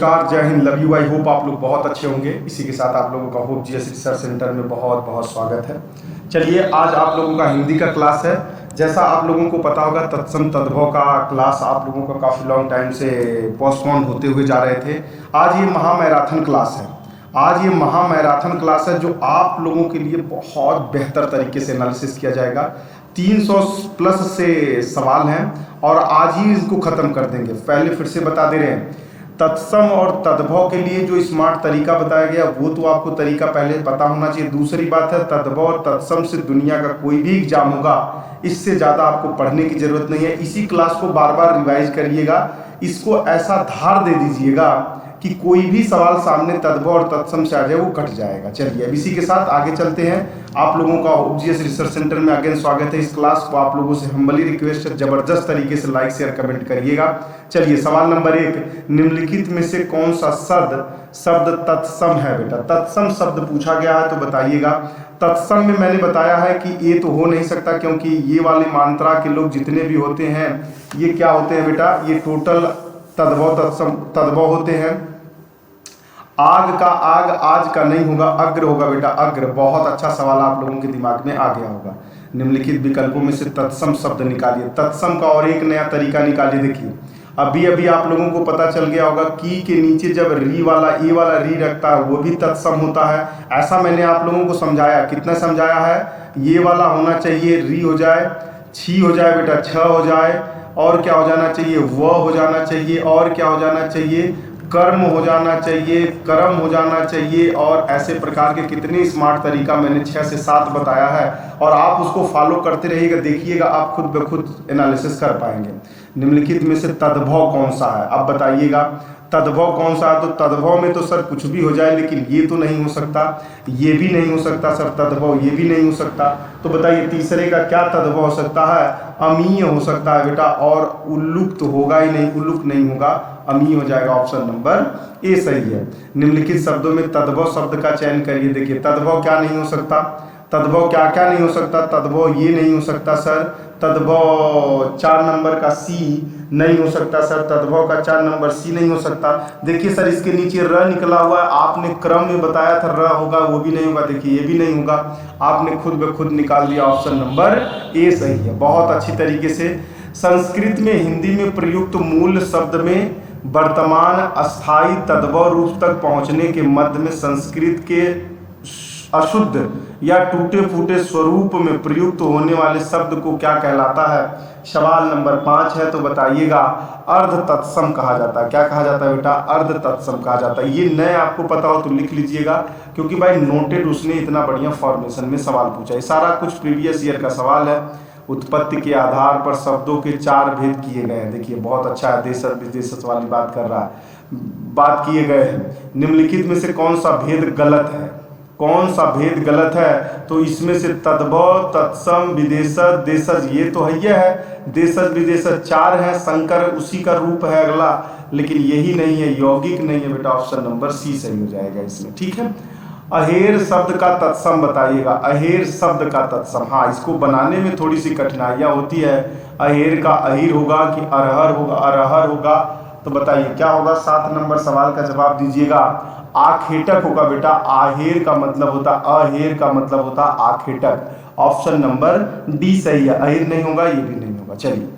नमस्कार, जय Hind, love you. I hope आप लोग बहुत अच्छे होंगे। इसी के साथ आप लोगों का होप जीएस रिसर्च सेंटर में बहुत बहुत स्वागत है। चलिए, आज आप लोगों का हिंदी का क्लास है। जैसा आप लोगों को पता होगा, तत्सम तद्भव का क्लास आप लोगों का काफ़ी लॉन्ग टाइम से पोस्टपोन होते हुए जा रहे थे। आज ये महामैराथन क्लास है। आज ये महामैराथन क्लास है जो आप लोगों के लिए बहुत बेहतर तरीके से एनालिसिस किया जाएगा। 300 प्लस से सवाल हैं और आज ही इसको ख़त्म कर देंगे। पहले फिर से बता दे रहे हैं, तत्सम और तद्भव के लिए जो स्मार्ट तरीका बताया गया वो तो आपको तरीका पहले पता होना चाहिए। दूसरी बात है, तद्भव और तत्सम से दुनिया का कोई भी एग्जाम होगा, इससे ज़्यादा आपको पढ़ने की ज़रूरत नहीं है। इसी क्लास को बार बार रिवाइज करिएगा, इसको ऐसा धार दे दीजिएगा कि कोई भी सवाल सामने तद्भव और तत्सम से आ जाए वो कट जाएगा। चलिए, अब इसी के साथ आगे चलते हैं। आप लोगों का जीएस रिसर्च सेंटर में अगेन स्वागत है। इस क्लास को आप लोगों से हम्बली रिक्वेस्ट है, जबरदस्त तरीके से लाइक शेयर कमेंट करिएगा। चलिए, सवाल नंबर 1, निम्नलिखित में से कौन सा शब्द तत्सम है? बेटा, तत्सम शब्द पूछा गया है तो बताइएगा। तत्सम में मैंने बताया है कि ये तो हो नहीं सकता, क्योंकि ये वाली मात्रा के लोग जितने भी होते हैं ये क्या होते हैं बेटा, ये टोटल तद्भव होते हैं। आग का आग आज का नहीं होगा, अग्र होगा बेटा, अग्र। बहुत अच्छा सवाल आप लोगों के दिमाग में आ गया होगा। निम्नलिखित विकल्पों में से तत्सम शब्द निकालिए। तत्सम का और एक नया तरीका निकालिए। देखिए, अभी अभी आप लोगों को पता चल गया होगा की के नीचे जब री वाला ए वाला री रखता है वो भी तत्सम होता है। ऐसा मैंने आप लोगों को समझाया। कितना समझाया है? ये वाला होना चाहिए री हो जाए, छी हो जाए बेटा, छ हो जाए, और क्या हो जाना चाहिए? व हो जाना चाहिए, और क्या हो जाना चाहिए? कर्म हो जाना चाहिए, कर्म हो जाना चाहिए। और ऐसे प्रकार के कितने स्मार्ट तरीका मैंने 6 से 7 बताया है, और आप उसको फॉलो करते रहिएगा, देखिएगा आप खुद ब खुद एनालिसिस कर पाएंगे। निम्नलिखित में से तद्भव कौन सा है? अब बताइएगा तद्भव कौन सा है। तो तद्भव में तो सर कुछ भी हो जाए, लेकिन ये तो नहीं हो सकता, ये भी नहीं हो सकता सर, तद्भव ये भी नहीं हो सकता। तो बताइए तीसरे का क्या तद्भव हो सकता है? अमीय हो सकता है बेटा, और उल्लुक तो होगा ही नहीं, उल्लुक नहीं होगा, अमीय हो जाएगा। ऑप्शन नंबर ए सही है। निम्नलिखित शब्दों में तद्भव शब्द का चयन करिए। देखिए, तद्भव क्या नहीं हो सकता? तद्भव क्या क्या नहीं हो सकता? तद्भव ये नहीं हो सकता सर, तद्भव 4 नंबर का सी नहीं हो सकता सर, तद्भव का 4 नंबर सी नहीं हो सकता। देखिए सर, इसके नीचे र निकला हुआ है, आपने क्रम में बताया था र होगा, वो भी नहीं होगा। देखिए, ये भी नहीं होगा, आपने खुद ब खुद निकाल दिया। ऑप्शन नंबर ए सही है। बहुत अच्छी तरीके से संस्कृत में हिंदी में प्रयुक्त मूल शब्द में वर्तमान अस्थाई तद्भव रूप तक पहुंचने के मध्य में संस्कृत के अशुद्ध या टूटे फूटे स्वरूप में प्रयुक्त होने वाले शब्द को क्या कहलाता है? सवाल नंबर 5 है, तो बताइएगा। अर्ध तत्सम कहा जाता है। क्या कहा जाता है बेटा? अर्ध तत्सम कहा जाता है। ये नए आपको पता हो तो लिख लीजिएगा, क्योंकि भाई नोटेड उसने इतना बढ़िया फॉर्मेशन में सवाल पूछा है। सारा कुछ प्रीवियस ईयर का सवाल है। उत्पत्ति के आधार पर शब्दों के 4 भेद किए गए हैं। देखिए, बहुत अच्छा है, देशज विदेशज वाली बात कर रहा है, बात किए गए हैं। निम्नलिखित में से कौन सा भेद गलत है? कौन सा भेद गलत है? तो इसमें से तद्भव, तत्सम, विदेशज, देशज, ये तो है, देशज विदेशज 4 है। शंकर उसी का रूप है अगला, लेकिन यही नहीं है, यौगिक नहीं है बेटा। ऑप्शन नंबर सी सही हो जाएगा इसमें। ठीक है। अहेर शब्द का तत्सम बताइएगा। अहेर शब्द का तत्सम, हाँ, इसको बनाने में थोड़ी सी कठिनाइयाँ होती है। अहेर का अहिर होगा कि अरहर होगा? अरहर होगा। तो बताइए क्या होगा? 7 नंबर सवाल का जवाब दीजिएगा। आखेटक होगा बेटा। आहेर का मतलब होता, अहेर का मतलब होता आखेटक। ऑप्शन नंबर डी सही है। अहिर नहीं होगा, ये भी नहीं होगा। चलिए,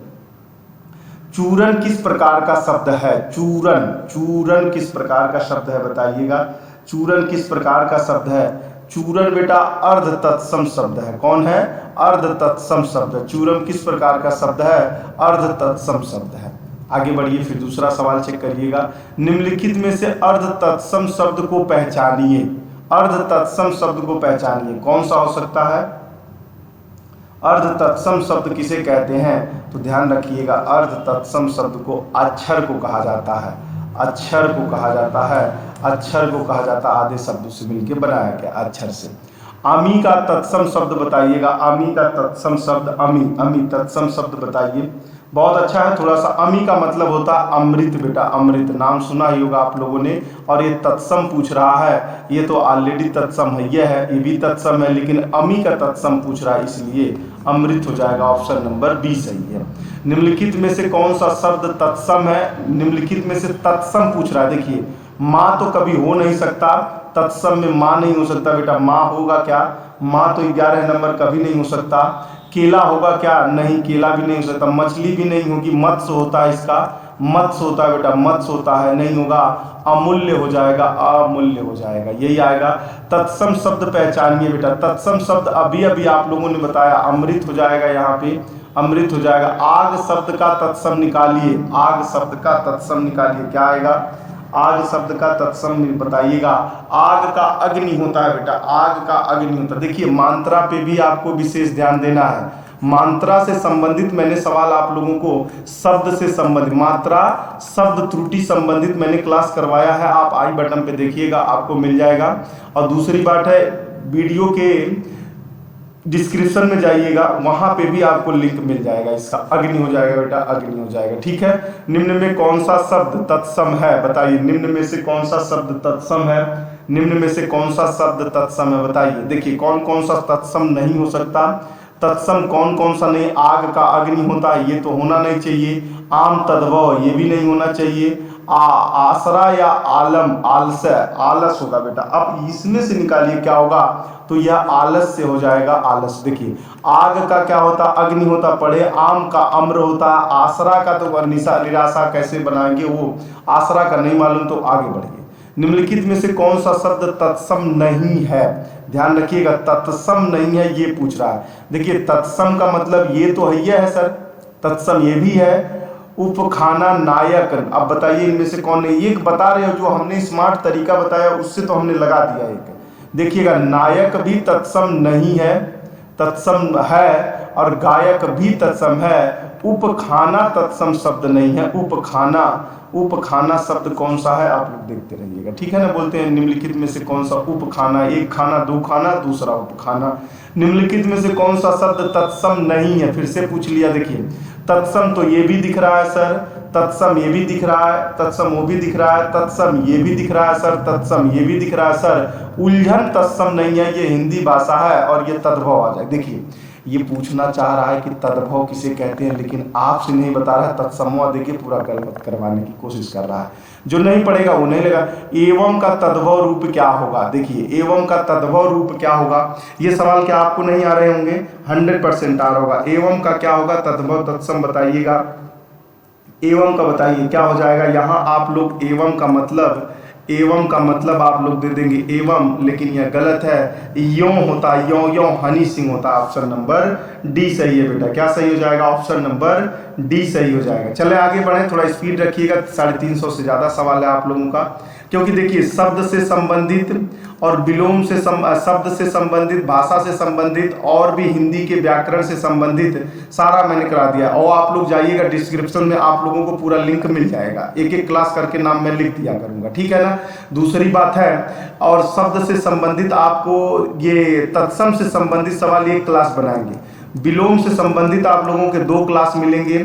चूरन किस प्रकार का शब्द है? चूरन, चूरन किस प्रकार का शब्द है बताइएगा। चूरन किस प्रकार का शब्द है? चूरन बेटा अर्ध तत्सम शब्द है। कौन है? अर्ध तत्सम शब्द। चूरन किस प्रकार का शब्द है? अर्ध तत्सम शब्द है। आगे बढ़िए, फिर दूसरा सवाल चेक करिएगा। निम्नलिखित में से अर्ध तत्सम शब्द को पहचानिए। अर्ध तत्सम शब्द को पहचानिए, कौन सा हो सकता है? अर्ध तत्सम शब्द किसे कहते हैं? तो ध्यान रखिएगा, अर्ध तत्सम शब्द को अक्षर को कहा जाता है। अक्षर को कहा जाता है, अक्षर को कहा जाता है। आधे शब्दों से मिलकर बनाया गया अक्षर से। अमी का तत्सम शब्द बताइएगा। अमी का तत्सम शब्द, अमी, अमी तत्सम शब्द बताइए। बहुत अच्छा है। थोड़ा सा, अमी का मतलब होता है अमृत बेटा, अमृत। नाम सुना ही होगा आप लोगों ने। और ये तत्सम पूछ रहा है, ये तो ऑलरेडी तत्सम है, ये भी तत्सम है, लेकिन अमी का तत्सम पूछ रहा है, इसलिए अमृत हो जाएगा। ऑप्शन नंबर बी सही है। निम्नलिखित में से कौन सा शब्द तत्सम है? निम्नलिखित में से तत्सम पूछ रहा है। देखिए माँ तो कभी हो नहीं सकता, तत्सम में माँ नहीं हो सकता बेटा। माँ होगा क्या? माँ तो 11 नंबर कभी नहीं हो सकता। केला होगा क्या? नहीं, केला भी नहीं हो सकता। मछली भी नहीं होगी, मत्स्य होता है इसका, मत्स्य होता है बेटा, मत्स्य होता है, नहीं होगा। अमूल्य हो जाएगा, अमूल्य हो जाएगा, यही आएगा। तत्सम शब्द पहचानिए बेटा। तत्सम शब्द अभी अभी आप लोगों ने बताया, अमृत हो जाएगा, यहाँ पे अमृत हो जाएगा। आग शब्द का तत्सम निकालिए, आग शब्द का तत्सम निकालिए, क्या आएगा? आग शब्द का तत्सम बताइएगा। आग का अग्नि होता है बेटा, आग का अग्नि होता है। देखिए मात्रा पे भी आपको विशेष ध्यान देना है। मात्रा से संबंधित मैंने सवाल आप लोगों को, शब्द से संबंधित, मात्रा शब्द त्रुटि संबंधित मैंने क्लास करवाया है, आप आई बटन पे देखिएगा, आपको मिल जाएगा। और दूसरी बात है, वीडियो के डिस्क्रिप्शन में जाइएगा, वहां पे भी आपको लिंक मिल जाएगा इसका। अग्नि हो जाएगा बेटा, अग्नि हो जाएगा, ठीक है। निम्न में कौन सा शब्द तत्सम है? बताइए, निम्न में से कौन सा शब्द तत्सम है? निम्न में से कौन सा शब्द तत्सम है? बताइए। देखिए कौन कौन सा तत्सम नहीं हो सकता, तत्सम कौन कौन सा नहीं? आग का अग्नि होता है, ये तो होना नहीं चाहिए। आम तद्भव, ये भी नहीं होना चाहिए। आसरा या आलम, आलस्य, आलस होगा बेटा। अब इसमें से निकालिए क्या होगा, तो यह आलस से हो जाएगा, आलस। देखिए आग का क्या होता? अग्नि होता, पढ़े। आम का अम्र होता, आसरा का तो निराशा कैसे बनाएंगे, वो आसरा का नहीं मालूम, तो आगे बढ़िए। निम्नलिखित में से कौन सा शब्द तत्सम नहीं है? ध्यान रखिएगा, तत्सम नहीं है ये पूछ रहा है। देखिए तत्सम का मतलब ये तो है सर, तत्सम ये भी है। उपखाना नायक, अब बताइए इनमें से कौन नहीं? एक बता रहे हो, जो हमने स्मार्ट तरीका बताया उससे तो हमने लगा दिया एक। देखिएगा नायक भी तत्सम नहीं है, तत्सम है, और गायक भी तत्सम है। उपखाना तत्सम शब्द नहीं है। उपखाना, उपखाना शब्द कौन सा है आप लोग देखते रहिएगा, ठीक है ना। बोलते हैं निम्नलिखित में से कौन सा उपखाना, एक खाना, दो खाना, दूसरा उपखाना। निम्नलिखित में से कौन सा शब्द तत्सम नहीं है? फिर से पूछ लिया। देखिए तत्सम तो ये भी दिख रहा है सर, तत्सम ये भी दिख रहा है, तत्सम वो भी दिख रहा है, तत्सम ये भी दिख रहा है सर, तत्सम ये भी दिख रहा है सर। उलझन तत्सम नहीं है, ये हिंदी भाषा है, और ये तद्भव आ जाए। देखिए ये पूछना चाह रहा है कि तद्भव किसे कहते हैं, लेकिन आपसे नहीं बता रहा है, तत्समवा देखिए पूरा गलत करवाने की कोशिश कर रहा है। जो नहीं पढ़ेगा वो नहीं लेगा। एवं का तद्भव रूप क्या होगा? देखिए एवं का तद्भव रूप क्या होगा? ये सवाल क्या आपको नहीं आ रहे होंगे? 100% आ रहा होगा। एवं का क्या होगा? तद्भव तत्सम बताइएगा। एवं का बताइए क्या हो जाएगा? यहाँ आप लोग एवं का मतलब, एवं का मतलब आप लोग दे देंगे एवं, लेकिन यह गलत है। यों होता, यों यों हनी सिंह होता। ऑप्शन नंबर डी सही है बेटा। क्या सही हो जाएगा? ऑप्शन नंबर डी सही हो जाएगा। चले आगे बढ़े, थोड़ा स्पीड रखिएगा। 350 से ज़्यादा सवाल है आप लोगों का, क्योंकि देखिए शब्द से संबंधित और विलोम से शब्द से संबंधित, भाषा से संबंधित, और भी हिंदी के व्याकरण से संबंधित सारा मैंने करा दिया। और आप लोग जाइएगा डिस्क्रिप्शन में, आप लोगों को पूरा लिंक मिल जाएगा। एक एक क्लास करके नाम मैं लिख दिया करूंगा, ठीक है ना। दूसरी बात है, और शब्द से संबंधित आपको ये तत्सम से संबंधित सवाल एक क्लास बनाएंगे। विलोम से संबंधित आप लोगों के 2 क्लास मिलेंगे।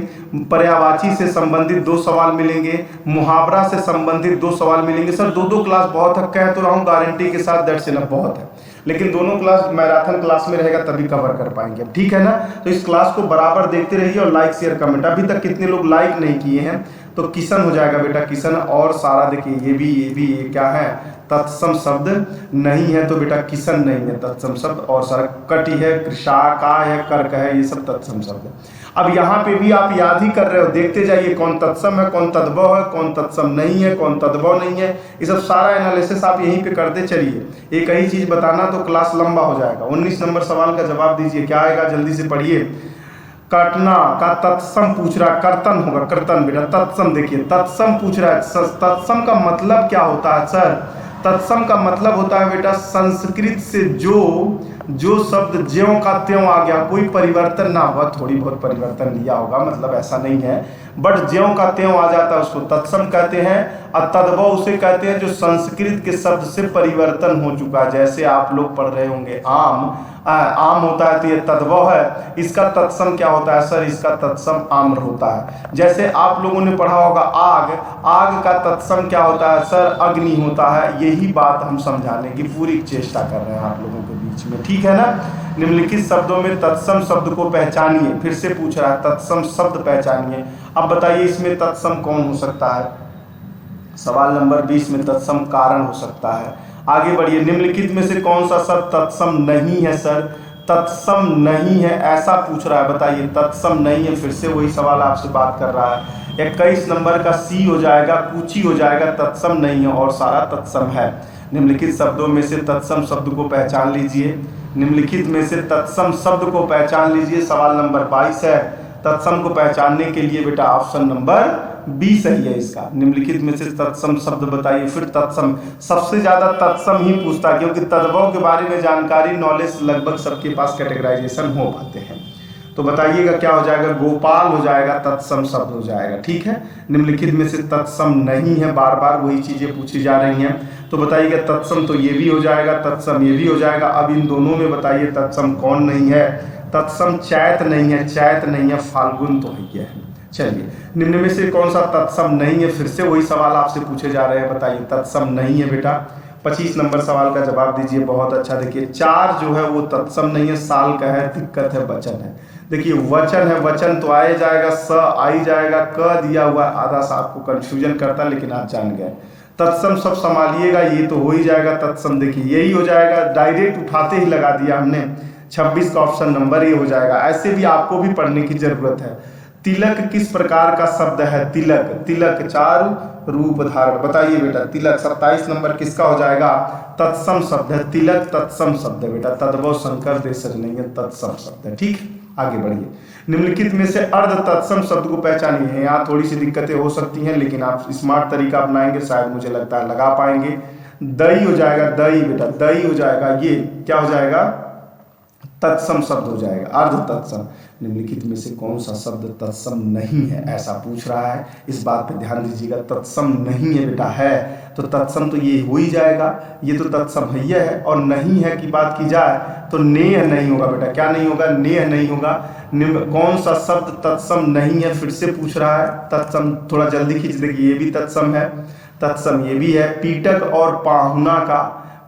पर्यायवाची से संबंधित 2 सवाल मिलेंगे। मुहावरा से संबंधित 2 सवाल मिलेंगे। सर 2-2 क्लास बहुत है, कह तो रहा हूँ गारंटी के साथ, दैट्स इनफ बहुत है, लेकिन दोनों क्लास मैराथन क्लास में रहेगा तभी कवर कर पाएंगे, ठीक है ना। तो इस क्लास को बराबर देखते रहिए, और लाइक शेयर कमेंट। अभी तक कितने लोग लाइक नहीं किए हैं? तो किशन हो जाएगा बेटा, किशन। और सारा देखिए ये भी ये क्या है? तत्सम शब्द नहीं है, तो बेटा किशन नहीं है तत्सम शब्द। और सारा कटी है, कृषा का है, कर्क है, ये सब तत्सम शब्द है। अब यहाँ पे भी आप याद ही कर रहे हो, देखते जाइए कौन तत्सम है, कौन तद्भव है, कौन तत्सम नहीं है, कौन तद्भव नहीं है। ये सब सारा एनालिसिस आप यहीं पे करते चलिए। एक ही चीज बताना तो क्लास लंबा हो जाएगा। 19 नंबर सवाल का जवाब दीजिए, क्या आएगा? जल्दी से पढ़िए। काटना का तत्सम पूछ रहा है, कर्तन होगा, कर्तन बेटा। तत्सम देखिए, तत्सम पूछ रहा है। तत्सम का मतलब क्या होता है सर? तत्सम का मतलब होता है बेटा, संस्कृत से जो शब्द ज्यों का त्यों आ गया, कोई परिवर्तन ना हुआ, थोड़ी बहुत परिवर्तन लिया होगा, मतलब ऐसा नहीं है, बट ज्यों का त्यों आ जाता है उसको तत्सम कहते हैं। और तद्भव उसे कहते हैं जो संस्कृत के शब्द से परिवर्तन हो चुका है। जैसे आप लोग पढ़ रहे होंगे आम होता है, तो ये तद्भव है। इसका तत्सम क्या होता है सर? इसका तत्सम आम्र होता है। जैसे आप लोगों ने पढ़ा होगा आग का तत्सम क्या होता है सर? अग्नि होता है। यही बात हम समझाने की पूरी चेष्टा कर रहे हैं आप लोगों के बीच बीच में, ठीक है ना। निम्नलिखित शब्दों में तत्सम शब्द को पहचानिए, फिर से पूछ रहा है तत्सम शब्द पहचानिए। अब बताइए इसमें तत्सम कौन हो सकता है। सवाल नंबर 20 में तत्सम कारण हो सकता है। आगे बढ़िए, निम्नलिखित में से कौन सा शब्द तत्सम नहीं है सर, तत्सम नहीं है ऐसा पूछ रहा है, बताइए तत्सम नहीं है। फिर से वही सवाल आपसे बात कर रहा है। 21 नंबर का सी हो जाएगा, कूची हो जाएगा, तत्सम नहीं है और सारा तत्सम है। निम्नलिखित शब्दों में से तत्सम शब्द को पहचान लीजिए, निम्नलिखित में से तत्सम शब्द को पहचान लीजिए। सवाल नंबर 22 है, तत्सम को पहचानने के लिए बेटा ऑप्शन नंबर बी सही है इसका। निम्नलिखित में से तत्सम शब्द बताइए। फिर तत्सम सबसे ज्यादा तत्सम ही पूछता है, क्योंकि तद्भव के बारे में जानकारी नॉलेज लगभग सबके पास कैटेगराइजेशन हो पाते हैं। तो बताइएगा क्या हो जाएगा, गोपाल हो जाएगा, तत्सम शब्द हो जाएगा, ठीक है। निम्नलिखित में से तत्सम नहीं है, बार बार वही चीजें पूछी जा रही हैं। तो बताइएगा तत्सम तो ये भी हो जाएगा, तत्सम ये भी हो जाएगा। अब इन दोनों में बताइए तत्सम कौन नहीं है। तत्सम चैत नहीं है, चैत नहीं है, फाल्गुन तो है। चलिए, निम्न में से कौन सा तत्सम नहीं है, फिर से वही सवाल आपसे पूछे जा रहे हैं, बताइए तत्सम नहीं है बेटा। 25 नंबर सवाल का जवाब दीजिए। बहुत अच्छा, देखिए 4 जो है वो तत्सम नहीं है, साल का है, दिक्कत है, वचन है। देखिए वचन है, वचन तो आए जाएगा, स आई जाएगा, क दिया हुआ आधा सा आपको कंफ्यूजन करता, लेकिन आप जान गए। तत्सम सब संभालिएगा, ये तो हो ही जाएगा तत्सम। देखिए यही हो जाएगा, डायरेक्ट उठाते ही लगा दिया हमने। 26 का ऑप्शन नंबर ये हो जाएगा। ऐसे भी आपको भी पढ़ने की जरूरत है। तिलक किस प्रकार का शब्द है, तिलक, तिलक चारु रूप धारण, बताइए बेटा तिलक। 27 नंबर किसका हो जाएगा, तत्सम शब्द है, तिलक तत्सम शब्द है बेटा, तद्भव संकर देशज नहीं है, तत्सम शब्द है, ठीक। आगे बढ़िए, निम्नलिखित में से अर्ध तत्सम शब्द को पहचानिए। यहाँ थोड़ी सी दिक्कतें हो सकती हैं, लेकिन आप स्मार्ट तरीका अपनाएंगे शायद मुझे लगता है लगा पाएंगे। दही हो जाएगा, दही बेटा, दही हो जाएगा, ये क्या हो जाएगा, तत्सम शब्द हो जाएगा, अर्ध तत्सम। निम्नलिखित में से कौन सा शब्द तत्सम नहीं है ऐसा पूछ रहा है, इस बात पे ध्यान दीजिएगा। तत्सम नहीं है बेटा, है तो तत्सम तो ये हो ही जाएगा, ये तो तत्सम है। और नहीं है की बात की जाए तो नेह नहीं होगा बेटा, क्या नहीं होगा, नेह नहीं होगा। कौन सा शब्द तत्सम नहीं है, फिर से पूछ रहा है। तत्सम थोड़ा जल्दी खींच देखिए, ये भी तत्सम है, तत्सम ये भी है। पीटक और पाहुना का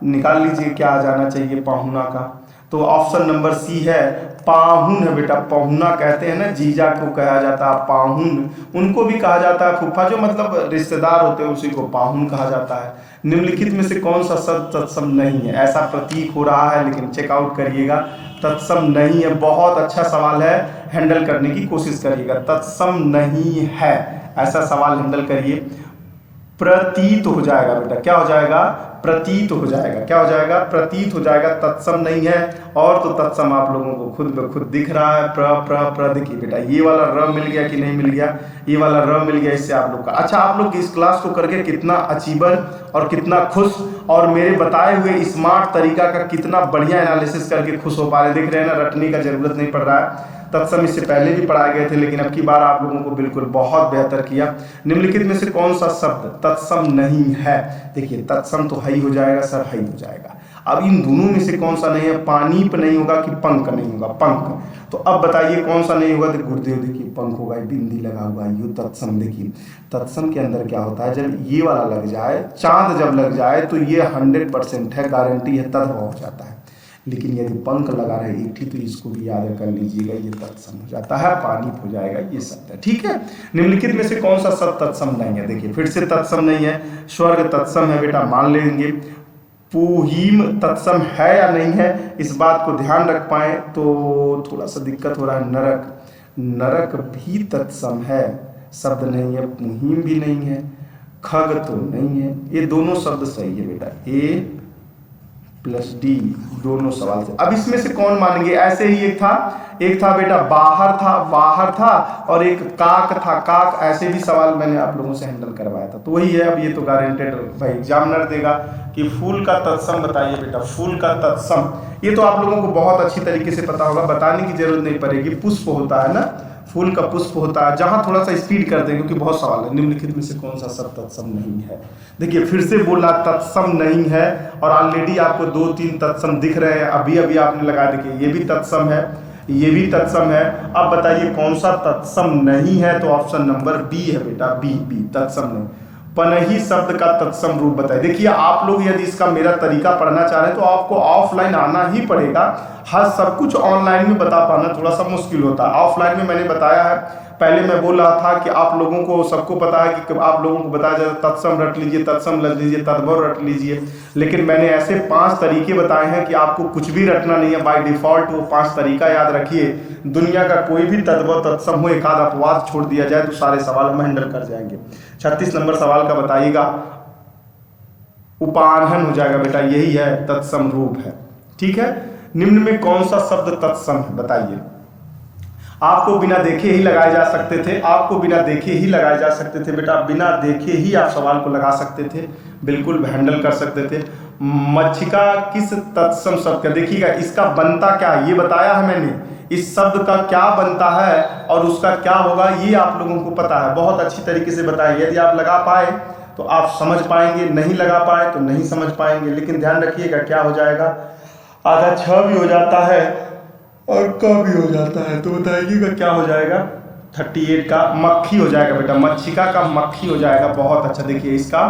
निकाल लीजिए, क्या आ जाना चाहिए पाहुना का, तो ऑप्शन नंबर सी है, पाहुन है बेटा। पहुना कहते हैं ना, जीजा को कहा जाता है पाहुन, उनको भी कहा जाता है फूफा, जो मतलब रिश्तेदार होते हैं उसी को पाहुन कहा जाता है। निम्नलिखित में से कौन सा शब्द तत्सम नहीं है, ऐसा प्रतीक हो रहा है, लेकिन चेकआउट करिएगा, तत्सम नहीं है। बहुत अच्छा सवाल है, हैंडल करने की कोशिश करिएगा। तत्सम नहीं है ऐसा सवाल हैंडल करिए। प्रतीत हो जाएगा बेटा, क्या हो जाएगा, प्रतीत हो जाएगा, क्या हो जाएगा, प्रतीत हो जाएगा, तत्सम नहीं है। और तो तत्सम आप लोगों को खुद ब खुद दिख रहा है, प्र देखिए बेटा, ये वाला र मिल गया कि नहीं मिल गया, ये वाला र मिल गया, इससे आप लोग का। अच्छा, आप लोग इस क्लास को करके कितना अचीवर और कितना खुश, और मेरे बताए हुए स्मार्ट तरीका का कितना बढ़िया एनालिसिस करके खुश हो पा रहे, देख रहे हैं ना, रटने का जरूरत नहीं पड़ रहा है। तत्सम इससे पहले भी पढ़ाए गए थे, लेकिन अब की बार आप लोगों को बिल्कुल बहुत बेहतर किया। निम्नलिखित में से कौन सा शब्द तत्सम नहीं है, देखिए तत्सम तो हई हो जाएगा सर, हई हो जाएगा। अब इन दोनों में से कौन सा नहीं है, पानीप नहीं होगा कि पंख नहीं होगा, पंख। तो अब बताइए कौन सा नहीं होगा, तो गुरुदेव देखिए पंख होगा, बिंदी लगा हुआ है, यू तत्सम। देखिए तत्सम के अंदर क्या होता है, जब ये वाला लग जाए, चांद जब लग जाए तो ये 100% है, गारंटी है, तद्भव हो जाता है। लेकिन यदि पंख लगा रहे एक ही, तो इसको भी याद कर लीजिएगा, ये तत्सम हो जाता है, पानी हो जाएगा, ये शब्द है, ठीक है। निम्नलिखित में से कौन सा शब्द तत्सम नहीं है, देखिए फिर से तत्सम नहीं है। स्वर्ग तत्सम है बेटा, मान लेंगे। पुहीम तत्सम है या नहीं है, इस बात को ध्यान रख पाए तो थोड़ा सा दिक्कत हो रहा है। नरक, नरक भी तत्सम है, शब्द नहीं है। पुहीम भी नहीं है, खग तो नहीं है, ये दोनों शब्द सही है बेटा, ए प्लस डी दोनों सवाल से। अब इसमें से कौन मानेंगे, ऐसे ही एक था बेटा बाहर था, बाहर था, और एक काक था, काक। ऐसे भी सवाल मैंने आप लोगों से हैंडल करवाया था, तो वही है। अब ये तो गारंटेड भाई एग्जामिनर देगा कि फूल का तत्सम बताइए बेटा, फूल का तत्सम, ये तो आप लोगों को बहुत अच्छी तरीके से पता होगा, बताने की जरूरत नहीं पड़ेगी। पुष्प होता है ना, फूल का पुष्प होता है। जहां थोड़ा सा स्पीड कर दें क्योंकि बहुत सवाल है। निम्नलिखित में से कौन सा शब्द तत्सम नहीं है, देखिए फिर से बोला तत्सम नहीं है, और ऑलरेडी आपको 2-3 तत्सम दिख रहे हैं, अभी अभी आपने लगा, देखिए ये भी तत्सम है, ये भी तत्सम है। अब बताइए कौन सा तत्सम नहीं है, तो ऑप्शन नंबर बी है बेटा, बी तत्सम नहीं। पनही शब्द का तत्सम रूप बताइए। देखिए आप लोग यदि इसका मेरा तरीका पढ़ना चाह रहे हैं तो आपको ऑफलाइन आना ही पड़ेगा। हर सब कुछ ऑनलाइन में बता पाना थोड़ा सा मुश्किल होता है। ऑफलाइन में मैंने बताया है, पहले मैं बोल रहा था कि आप लोगों को सबको पता है कि आप लोगों को बताया जाए तत्सम रट लीजिए, तत्सम रट लीजिए, तद्भव रट लीजिए, लेकिन मैंने ऐसे 5 तरीके बताए हैं कि आपको कुछ भी रटना नहीं है। बाय डिफॉल्ट वो 5 तरीका याद रखिए। दुनिया का कोई भी तद्भव तत्सम हो, एक आध अपवाद छोड़ दिया जाए तो सारे सवाल हम हैंडल कर जाएंगे। 36 नंबर सवाल का बताइएगा, उपाहन हो जाएगा बेटा, यही है तत्सम रूप है। ठीक है, निम्न में कौन सा शब्द तत्सम है बताइए। आपको बिना देखे ही लगाए जा सकते थे, आपको बिना देखे ही लगाए जा सकते थे बेटा, बिना देखे ही आप सवाल को लगा सकते थे, बिल्कुल हैंडल कर सकते थे। मच्छिका किस तत्सम शब्द का, देखिएगा इसका बनता क्या है ये बताया है मैंने, इस शब्द का क्या बनता है और उसका क्या होगा ये आप लोगों को पता है, बहुत अच्छी तरीके से बताया। यदि आप लगा पाए तो आप समझ पाएंगे, नहीं लगा पाए तो नहीं समझ पाएंगे। लेकिन ध्यान रखिएगा क्या हो जाएगा, आधा 6 भी हो जाता है और कम भी हो जाता है, तो बताइएगा क्या हो जाएगा। 38 का मक्खी हो जाएगा बेटा, मच्छिका का मक्खी हो जाएगा। बहुत अच्छा, देखिए इसका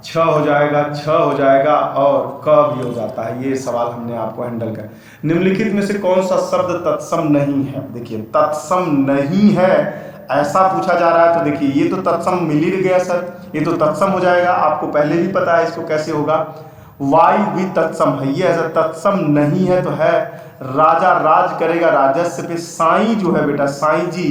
6 हो जाएगा, 6 हो जाएगा और क भी हो जाता है। ये सवाल हमने आपको हैंडल कर। निम्नलिखित में से कौन सा शब्द तत्सम नहीं है, देखिए तत्सम नहीं है ऐसा पूछा जा रहा है, तो देखिए ये तो तत्सम मिल ही गया सर, ये तो तत्सम हो जाएगा, आपको पहले भी पता है इसको कैसे होगा। वायु भी तत्सम है, ये ऐसा तत्सम नहीं है तो है राजा राज करेगा राजस्व पे, साईं जो है बेटा साईं जी,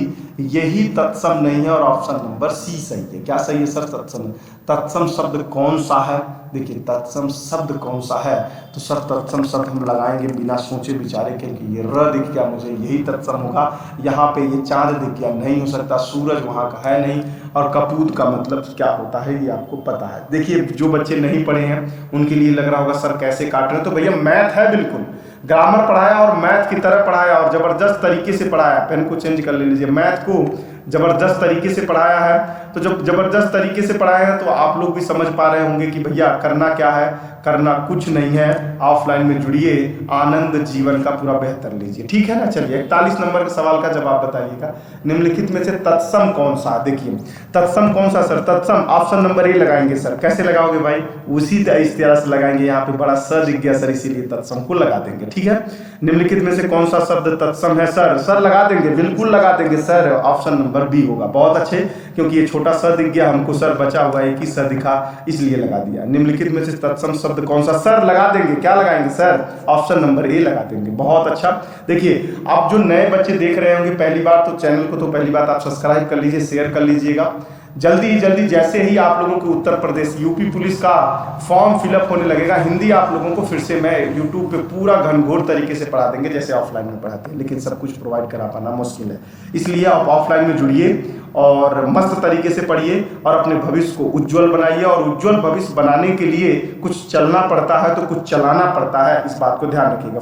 यही तत्सम नहीं है और ऑप्शन नंबर सी सही है। क्या सही है सर, तत्सम। तत्सम शब्द कौन सा है, देखिए तत्सम शब्द कौन सा है, तो सर तत्सम शब्द हम लगाएंगे बिना सोचे विचारे, क्योंकि ये र दिख गया मुझे, यही तत्सम होगा। यहाँ पे ये चांद दिख गया, नहीं हो सकता, सूरज वहाँ का है नहीं, और कपूत का मतलब क्या होता है ये आपको पता है। देखिए जो बच्चे नहीं पढ़े हैं उनके लिए लग रहा होगा सर कैसे काट रहे हैं, तो भैया मैथ है, बिल्कुल ग्रामर पढ़ाया और मैथ की तरह पढ़ाया और ज़बरदस्त तरीके से पढ़ाया। पेन को चेंज कर ले लीजिए, मैथ को ज़बरदस्त तरीके से पढ़ाया है, तो जब ज़बरदस्त तरीके से पढ़ाया है तो आप लोग भी समझ पा रहे होंगे कि भैया करना क्या है, करना कुछ नहीं है। ऑफलाइन में जुड़िए, आनंद जीवन का पूरा बेहतर लीजिए, ठीक है ना। चलिए 41 नंबर के सवाल का जवाब बताइएगा, निम्नलिखित में से तत्सम कौन सा, देखिए तत्सम कौन सा सर, तत्सम ऑप्शन नंबर ए लगाएंगे सर। कैसे लगाओगे भाई, उसी इस तरह से लगाएंगे, यहाँ पे बड़ा सर दिख गया सर, इसीलिए तत्सम को लगा देंगे, ठीक है। निम्नलिखित में से कौन सा शब्द तत्सम है सर, सर लगा देंगे, बिल्कुल लगा देंगे सर, ऑप्शन नंबर बी होगा। बहुत अच्छे, क्योंकि ये छोटा सर दिख गया हमको, सर बचा हुआ एक ही सर दिखा इसलिए लगा दिया। निम्नलिखित में से तत्सम शब्द कौन सा, सर लगा देंगे, क्या लगाएंगे सर, ऑप्शन नंबर ए लगा देंगे। बहुत अच्छा, देखिए आप जो नए बच्चे देख रहे होंगे पहली बार, तो चैनल को तो पहली बात आप सब्सक्राइब कर लीजिए, शेयर कर लीजिएगा। जल्दी ही जल्दी जैसे ही आप लोगों को उत्तर प्रदेश यूपी पुलिस का फॉर्म फिलअप होने लगेगा, हिंदी आप लोगों को फिर से मैं यूट्यूब पे पूरा घनघोर तरीके से पढ़ा देंगे जैसे ऑफलाइन में पढ़ाते हैं, लेकिन सब कुछ प्रोवाइड करा पाना मुश्किल है, इसलिए आप ऑफलाइन में जुड़िए और मस्त तरीके से पढ़िए और अपने भविष्य को उज्जवल बनाइए। और उज्जवल भविष्य बनाने के लिए कुछ चलना पड़ता है तो कुछ चलाना पड़ता है, इस बात को ध्यान रखिएगा।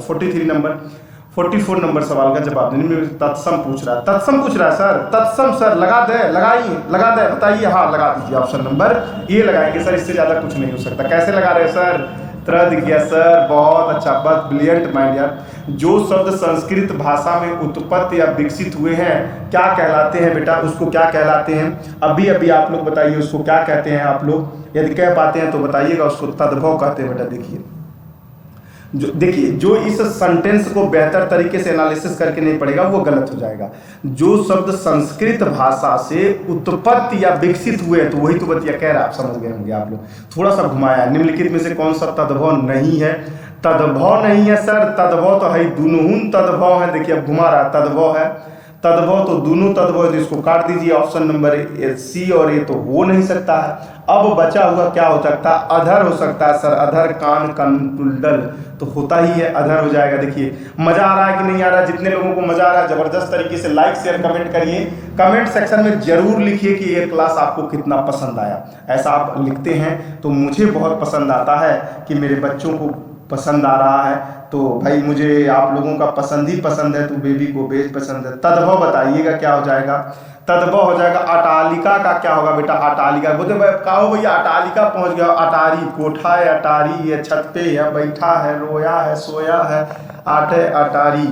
44 नंबर सवाल का जवाब देने में तत्सम पूछ रहा है, तत्सम पूछ रहा है सर, तत्सम सर लगा दे, लगाइए, लगा दे, बताइए, हाँ लगा दीजिए, ऑप्शन नंबर ये लगाएंगे सर, इससे ज़्यादा कुछ नहीं हो सकता। कैसे लगा रहे हैं सर, तरह दिख गया सर, बहुत अच्छा, बस ब्रिलियंट माइंड यार। जो शब्द संस्कृत भाषा में उत्पत्ति या विकसित हुए हैं क्या कहलाते हैं बेटा, उसको क्या कहलाते हैं, अभी अभी आप लोग बताइए उसको क्या कहते हैं। आप लोग यदि कह पाते हैं तो बताइएगा, उसको तद्भव कहते हैं बेटा। देखिए जो इस सेंटेंस को बेहतर तरीके से एनालिसिस करके नहीं पढ़ेगा वो गलत हो जाएगा। जो शब्द संस्कृत भाषा से उत्पत्ति या विकसित हुए तो वही तो बतिया कह रहा है, आप समझ गए होंगे आप लोग, थोड़ा सा घुमाया। निम्नलिखित में से कौन सा तद्भव नहीं है, तद्भव नहीं है सर, तद्भव तो है, दुनून तद्भव है, देखिए अब घुमा रहा है, तद्भव है, तद्भव तो दोनों तद्भव, तो इसको काट दीजिए, ऑप्शन नंबर सी और ए तो हो नहीं सकता है। अब बचा हुआ क्या हो सकता है, अधर हो सकता है सर, अधर कान कंटुल्डल तो होता ही है, अधर हो जाएगा। देखिए मजा आ रहा है कि नहीं आ रहा है, जितने लोगों को मजा आ रहा है जबरदस्त तरीके से लाइक शेयर कमेंट करिए, कमेंट सेक्शन में जरूर लिखिए कि ये क्लास आपको कितना पसंद आया। ऐसा आप लिखते हैं तो मुझे बहुत पसंद आता है कि मेरे बच्चों को पसंद आ रहा है, तो भाई मुझे आप लोगों का पसंद ही पसंद है, तो बेबी को बेज पसंद है। तद्भव बताइएगा क्या हो जाएगा, तद्भव हो जाएगा। अटालिका का क्या होगा बेटा, अटालिका बोलते कहा हो भैया, अटालिका पहुंच गया, अटारी कोठा है, अटारी है छत पे है, बैठा है, रोया है, सोया है, आटे अटारी।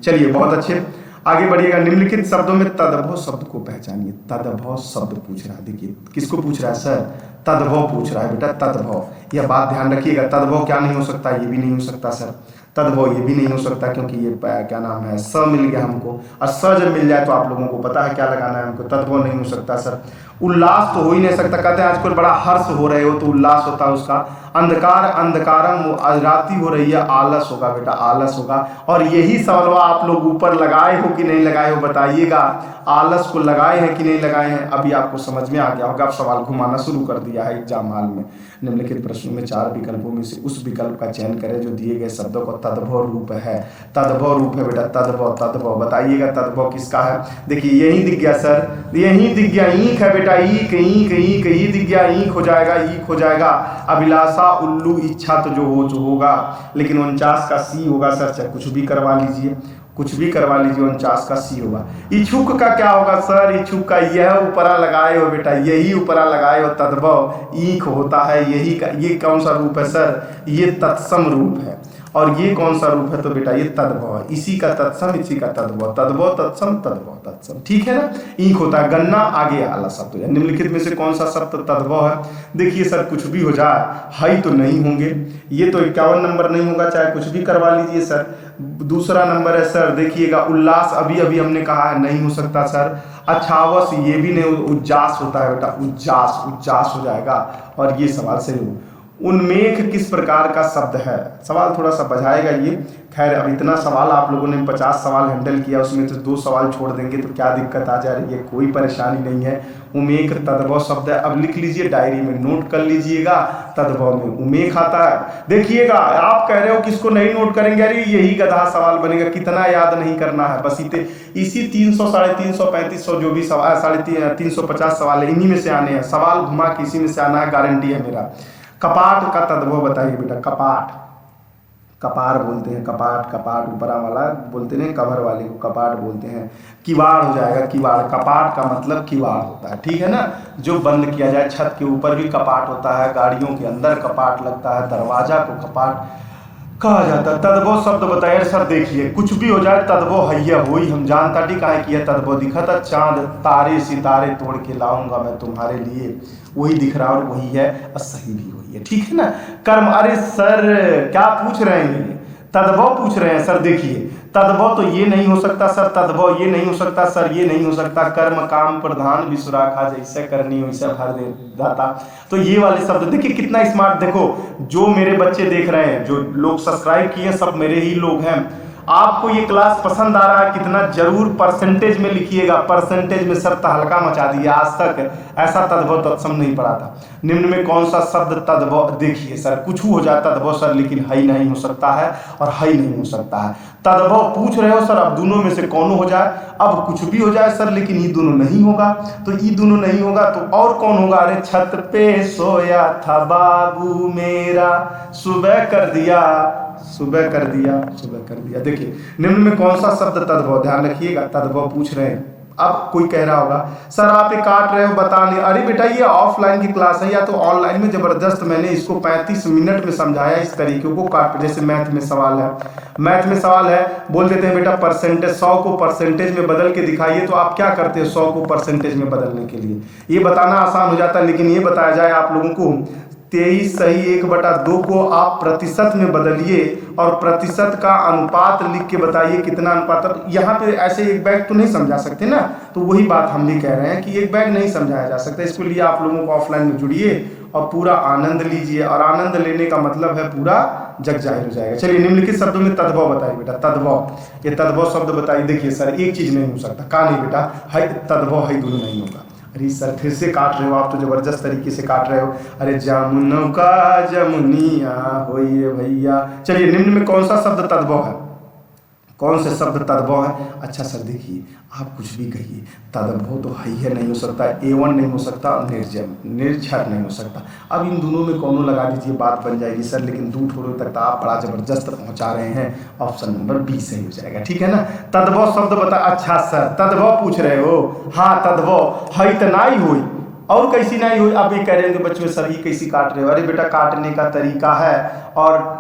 चलिए बहुत अच्छे। आगे बढ़िएगा। निम्नलिखित शब्दों में तद्भव शब्द को पहचानिए। तद्भव शब्द पूछ रहा है, देखिए किसको पूछ रहा है सर, तद्भव पूछ रहा है बेटा, तद्भव। यह बात ध्यान रखिएगा, तद्भव क्या नहीं हो सकता, ये भी नहीं हो सकता सर, तद्भव ये भी नहीं हो सकता, क्योंकि ये क्या नाम है, स मिल गया हमको, और स जब मिल जाए तो आप लोगों को पता है क्या लगाना है हमको, तद्भव नहीं हो सकता सर। उल्लास तो हो ही नहीं सकता, कहते हैं आजकल बड़ा हर्ष हो रहे हो तो उल्लास होता है उसका। अंधकार अंधकारम, रात्रि हो रही है, आलस होगा बेटा, आलस होगा। और यही सवाल आप लोग ऊपर लगाए हो कि नहीं लगाए हो, बताइएगा। आलस को लगाए हैं कि नहीं लगाए हैं, अभी आपको समझ में आ गया होगा। आप सवाल घुमाना शुरू कर दिया है एग्जाम हॉल में। निम्नलिखित प्रश्नों में 4 विकल्पों में से उस विकल्प का चयन करें जो दिए गए शब्दों का तद्भव रूप है। तद्भव रूप है बेटा, तद्भव, तद्भव बताइएगा तद्भव किसका है। देखिए यही दिख गया सर, यही दिख गया, ईंख है बेटा, ईंख ईंख ईंख, यही दिख गया, ईंख हो जाएगा, ईंख हो जाएगा। अभिलाषा, उल्लू, इच्छा तो जो होगा, लेकिन 49 का सी होगा सर, चाहे कुछ भी करवा लीजिए, कुछ भी करवा लीजिए, 49 का सी होगा। इच्छुक का क्या होगा सर, इच्छुक का यह ऊपरा लगाए हो बेटा, यही ऊपरा लगाए हो, तद्भव ईख होता है, यही का, ये कौन सा रूप है सर, ये तत्सम रूप है। और ये कौन सा रूप है, तो बेटा ये तद्भव है, इसी का तत्सम, इसी का तद्भव, तद्भव तत्सम, तद्भव तत्सम, ठीक है ना। ईख होता है, गन्ना आगे आला शब्द है। निम्नलिखित में से कौन सा शब्द तद्भव है। देखिए सर कुछ भी हो जाए, हई तो नहीं होंगे, ये तो 51 नंबर नहीं होगा, चाहे कुछ भी करवा लीजिए सर। दूसरा नंबर है सर, देखिएगा उल्लास, अभी अभी हमने कहा है नहीं हो सकता सर। अच्छावस, ये भी नहीं, उज्जास होता है बेटा, उज्जास, उज्जास हो जाएगा। और ये सवाल सही हो। उन्मेख किस प्रकार का शब्द है, सवाल थोड़ा सा बझाएगा ये। खैर अब इतना सवाल आप लोगों ने 50 सवाल हैंडल किया, उसमें तो 2 सवाल छोड़ देंगे तो क्या दिक्कत आ जा रही है, कोई परेशानी नहीं है। उमेख तद्भव शब्द है, अब लिख लीजिए, डायरी में नोट कर लीजिएगा। तद्भव में उमेख आता है। देखिएगा आप कह रहे हो किसको नहीं नोट करेंगे, अरे यही गधा सवाल बनेगा, कितना याद नहीं करना है, बस इसी 300, 350, 3500 जो भी सवाल, 350 सवाल है, इन्हीं में से आने हैं। सवाल घुमा के इसी में से आना है, गारंटी है मेरा। कपाट का तद्भव बताइए बेटा। कपाट, कपार बोलते हैं, कपाट, कपाट ऊपरा वाला बोलते हैं, कवर वाले को कपाट बोलते हैं। किवाड़ हो जाएगा, किवाड़, कपाट का मतलब किवाड़ होता है, ठीक है ना, जो बंद किया जाए। छत के ऊपर भी कपाट होता है, गाड़ियों के अंदर कपाट लगता है, दरवाजा को कपाट कहा जाता है। तद्भव शब्द बताइए सर। देखिए कुछ भी हो जाए, तद्भव हैया होई, हम जानता टी काहे किया, तद्भव दिखा था, चांद तारे सितारे तोड़ के लाऊंगा मैं तुम्हारे लिए, वही दिख रहा और वही है, और सही भी वही है, ठीक है ना। कर्म, अरे सर क्या पूछ रहे हैं, तद्भव पूछ रहे हैं सर। देखिए तद्भव तो ये नहीं हो सकता सर, तद्भव ये नहीं हो सकता सर, ये नहीं हो सकता। कर्म काम प्रधान विश्वराखा, जैसे करनी वैसे भर दे दाता। तो ये वाले शब्द देखिए कितना स्मार्ट। देखो जो मेरे बच्चे देख रहे हैं, जो लोग सब्सक्राइब किए सब मेरे ही लोग हैं। आपको ये क्लास पसंद आ रहा है कितना, जरूर परसेंटेज में लिखिएगा। परसेंटेज में सर तहलका मचा दिया, आज तक ऐसा तद्भव तत्सम नहीं पढ़ा था। निम्न में कौन सा शब्द तद्भव, देखिए सर कुछ हो जाता तद्भव सर, लेकिन हई नहीं हो सकता है और हई नहीं हो सकता है। तद्भव पूछ रहे हो सर, अब दोनों में से कौन हो जाए, अब कुछ भी हो जाए सर, लेकिन ये दोनों नहीं होगा, तो ये दोनों नहीं होगा तो और कौन होगा। अरे छत पे सोया था बाबू मेरा, सुबह कर दिया, सुबह कर दिया, सुबह कर दिया। देखिए निम्न में कौन सा शब्द तद्भव, ध्यान रखिएगा, तद्भव पूछ रहे हैं। अब कोई कह रहा होगा सर आप ये काट रहे हो, बता नहीं। अरे बेटा ये ऑफलाइन की क्लास है, या तो ऑनलाइन में जबरदस्त मैंने इसको 35 मिनट में समझाया, इस तरीके को काट। जैसे मैथ में सवाल है, मैथ में सवाल है, बोल देते हैं बेटा परसेंटेज, 100 को परसेंटेज में बदल के दिखाइए, तो आप क्या करते हैं 100 को परसेंटेज में बदलने के लिए, ये बताना आसान हो जाता है। लेकिन ये बताया जाए आप लोगों को 23 सही 1/2 को आप प्रतिशत में बदलिए और प्रतिशत का अनुपात लिख के बताइए कितना अनुपात। यहाँ पे ऐसे एक बैग तो नहीं समझा सकते ना, तो वही बात हम भी कह रहे हैं कि एक बैग नहीं समझाया जा सकता। इसके लिए आप लोगों को ऑफलाइन में जुड़िए और पूरा आनंद लीजिए, और आनंद लेने का मतलब है पूरा जग जाहिर हो जाएगा। चलिए निम्नलिखित शब्दों में तद्भव बताइए बेटा। तद्भव, ये तद्भव शब्द बताइए। देखिए सर एक चीज नहीं हो सकता, का नहीं बेटा, है तद्भव, है दोनों नहीं होगा। अरे सर फिर से काट रहे हो आप, तो जबरदस्त तरीके से काट रहे हो। अरे जामुनों का जमुनिया होइए भैया। चलिए निम्न में कौन सा शब्द तद्भव है, कौन से शब्द तद्भव है। अच्छा सर देखिए आप कुछ भी कहिए, तद्भव तो है नहीं हो सकता, A1 नहीं हो सकता, और निर्झर नहीं हो सकता। अब इन दोनों में कौनों लगा दीजिए, बात बन जाएगी सर। लेकिन दूर थोड़े तक तो आप बड़ा जबरदस्त पहुंचा रहे हैं, ऑप्शन नंबर B सही हो जाएगा, ठीक है ना। तद्भव शब्द बता। अच्छा सर तद्भव पूछ रहे हो, हाँ तद्भव है तो नहीं हुई, और कैसी नहीं हुई। आप ये कह रहे हैं बच्चों सर ये कैसी काट रहे हो। अरे बेटा काटने का तरीका है, और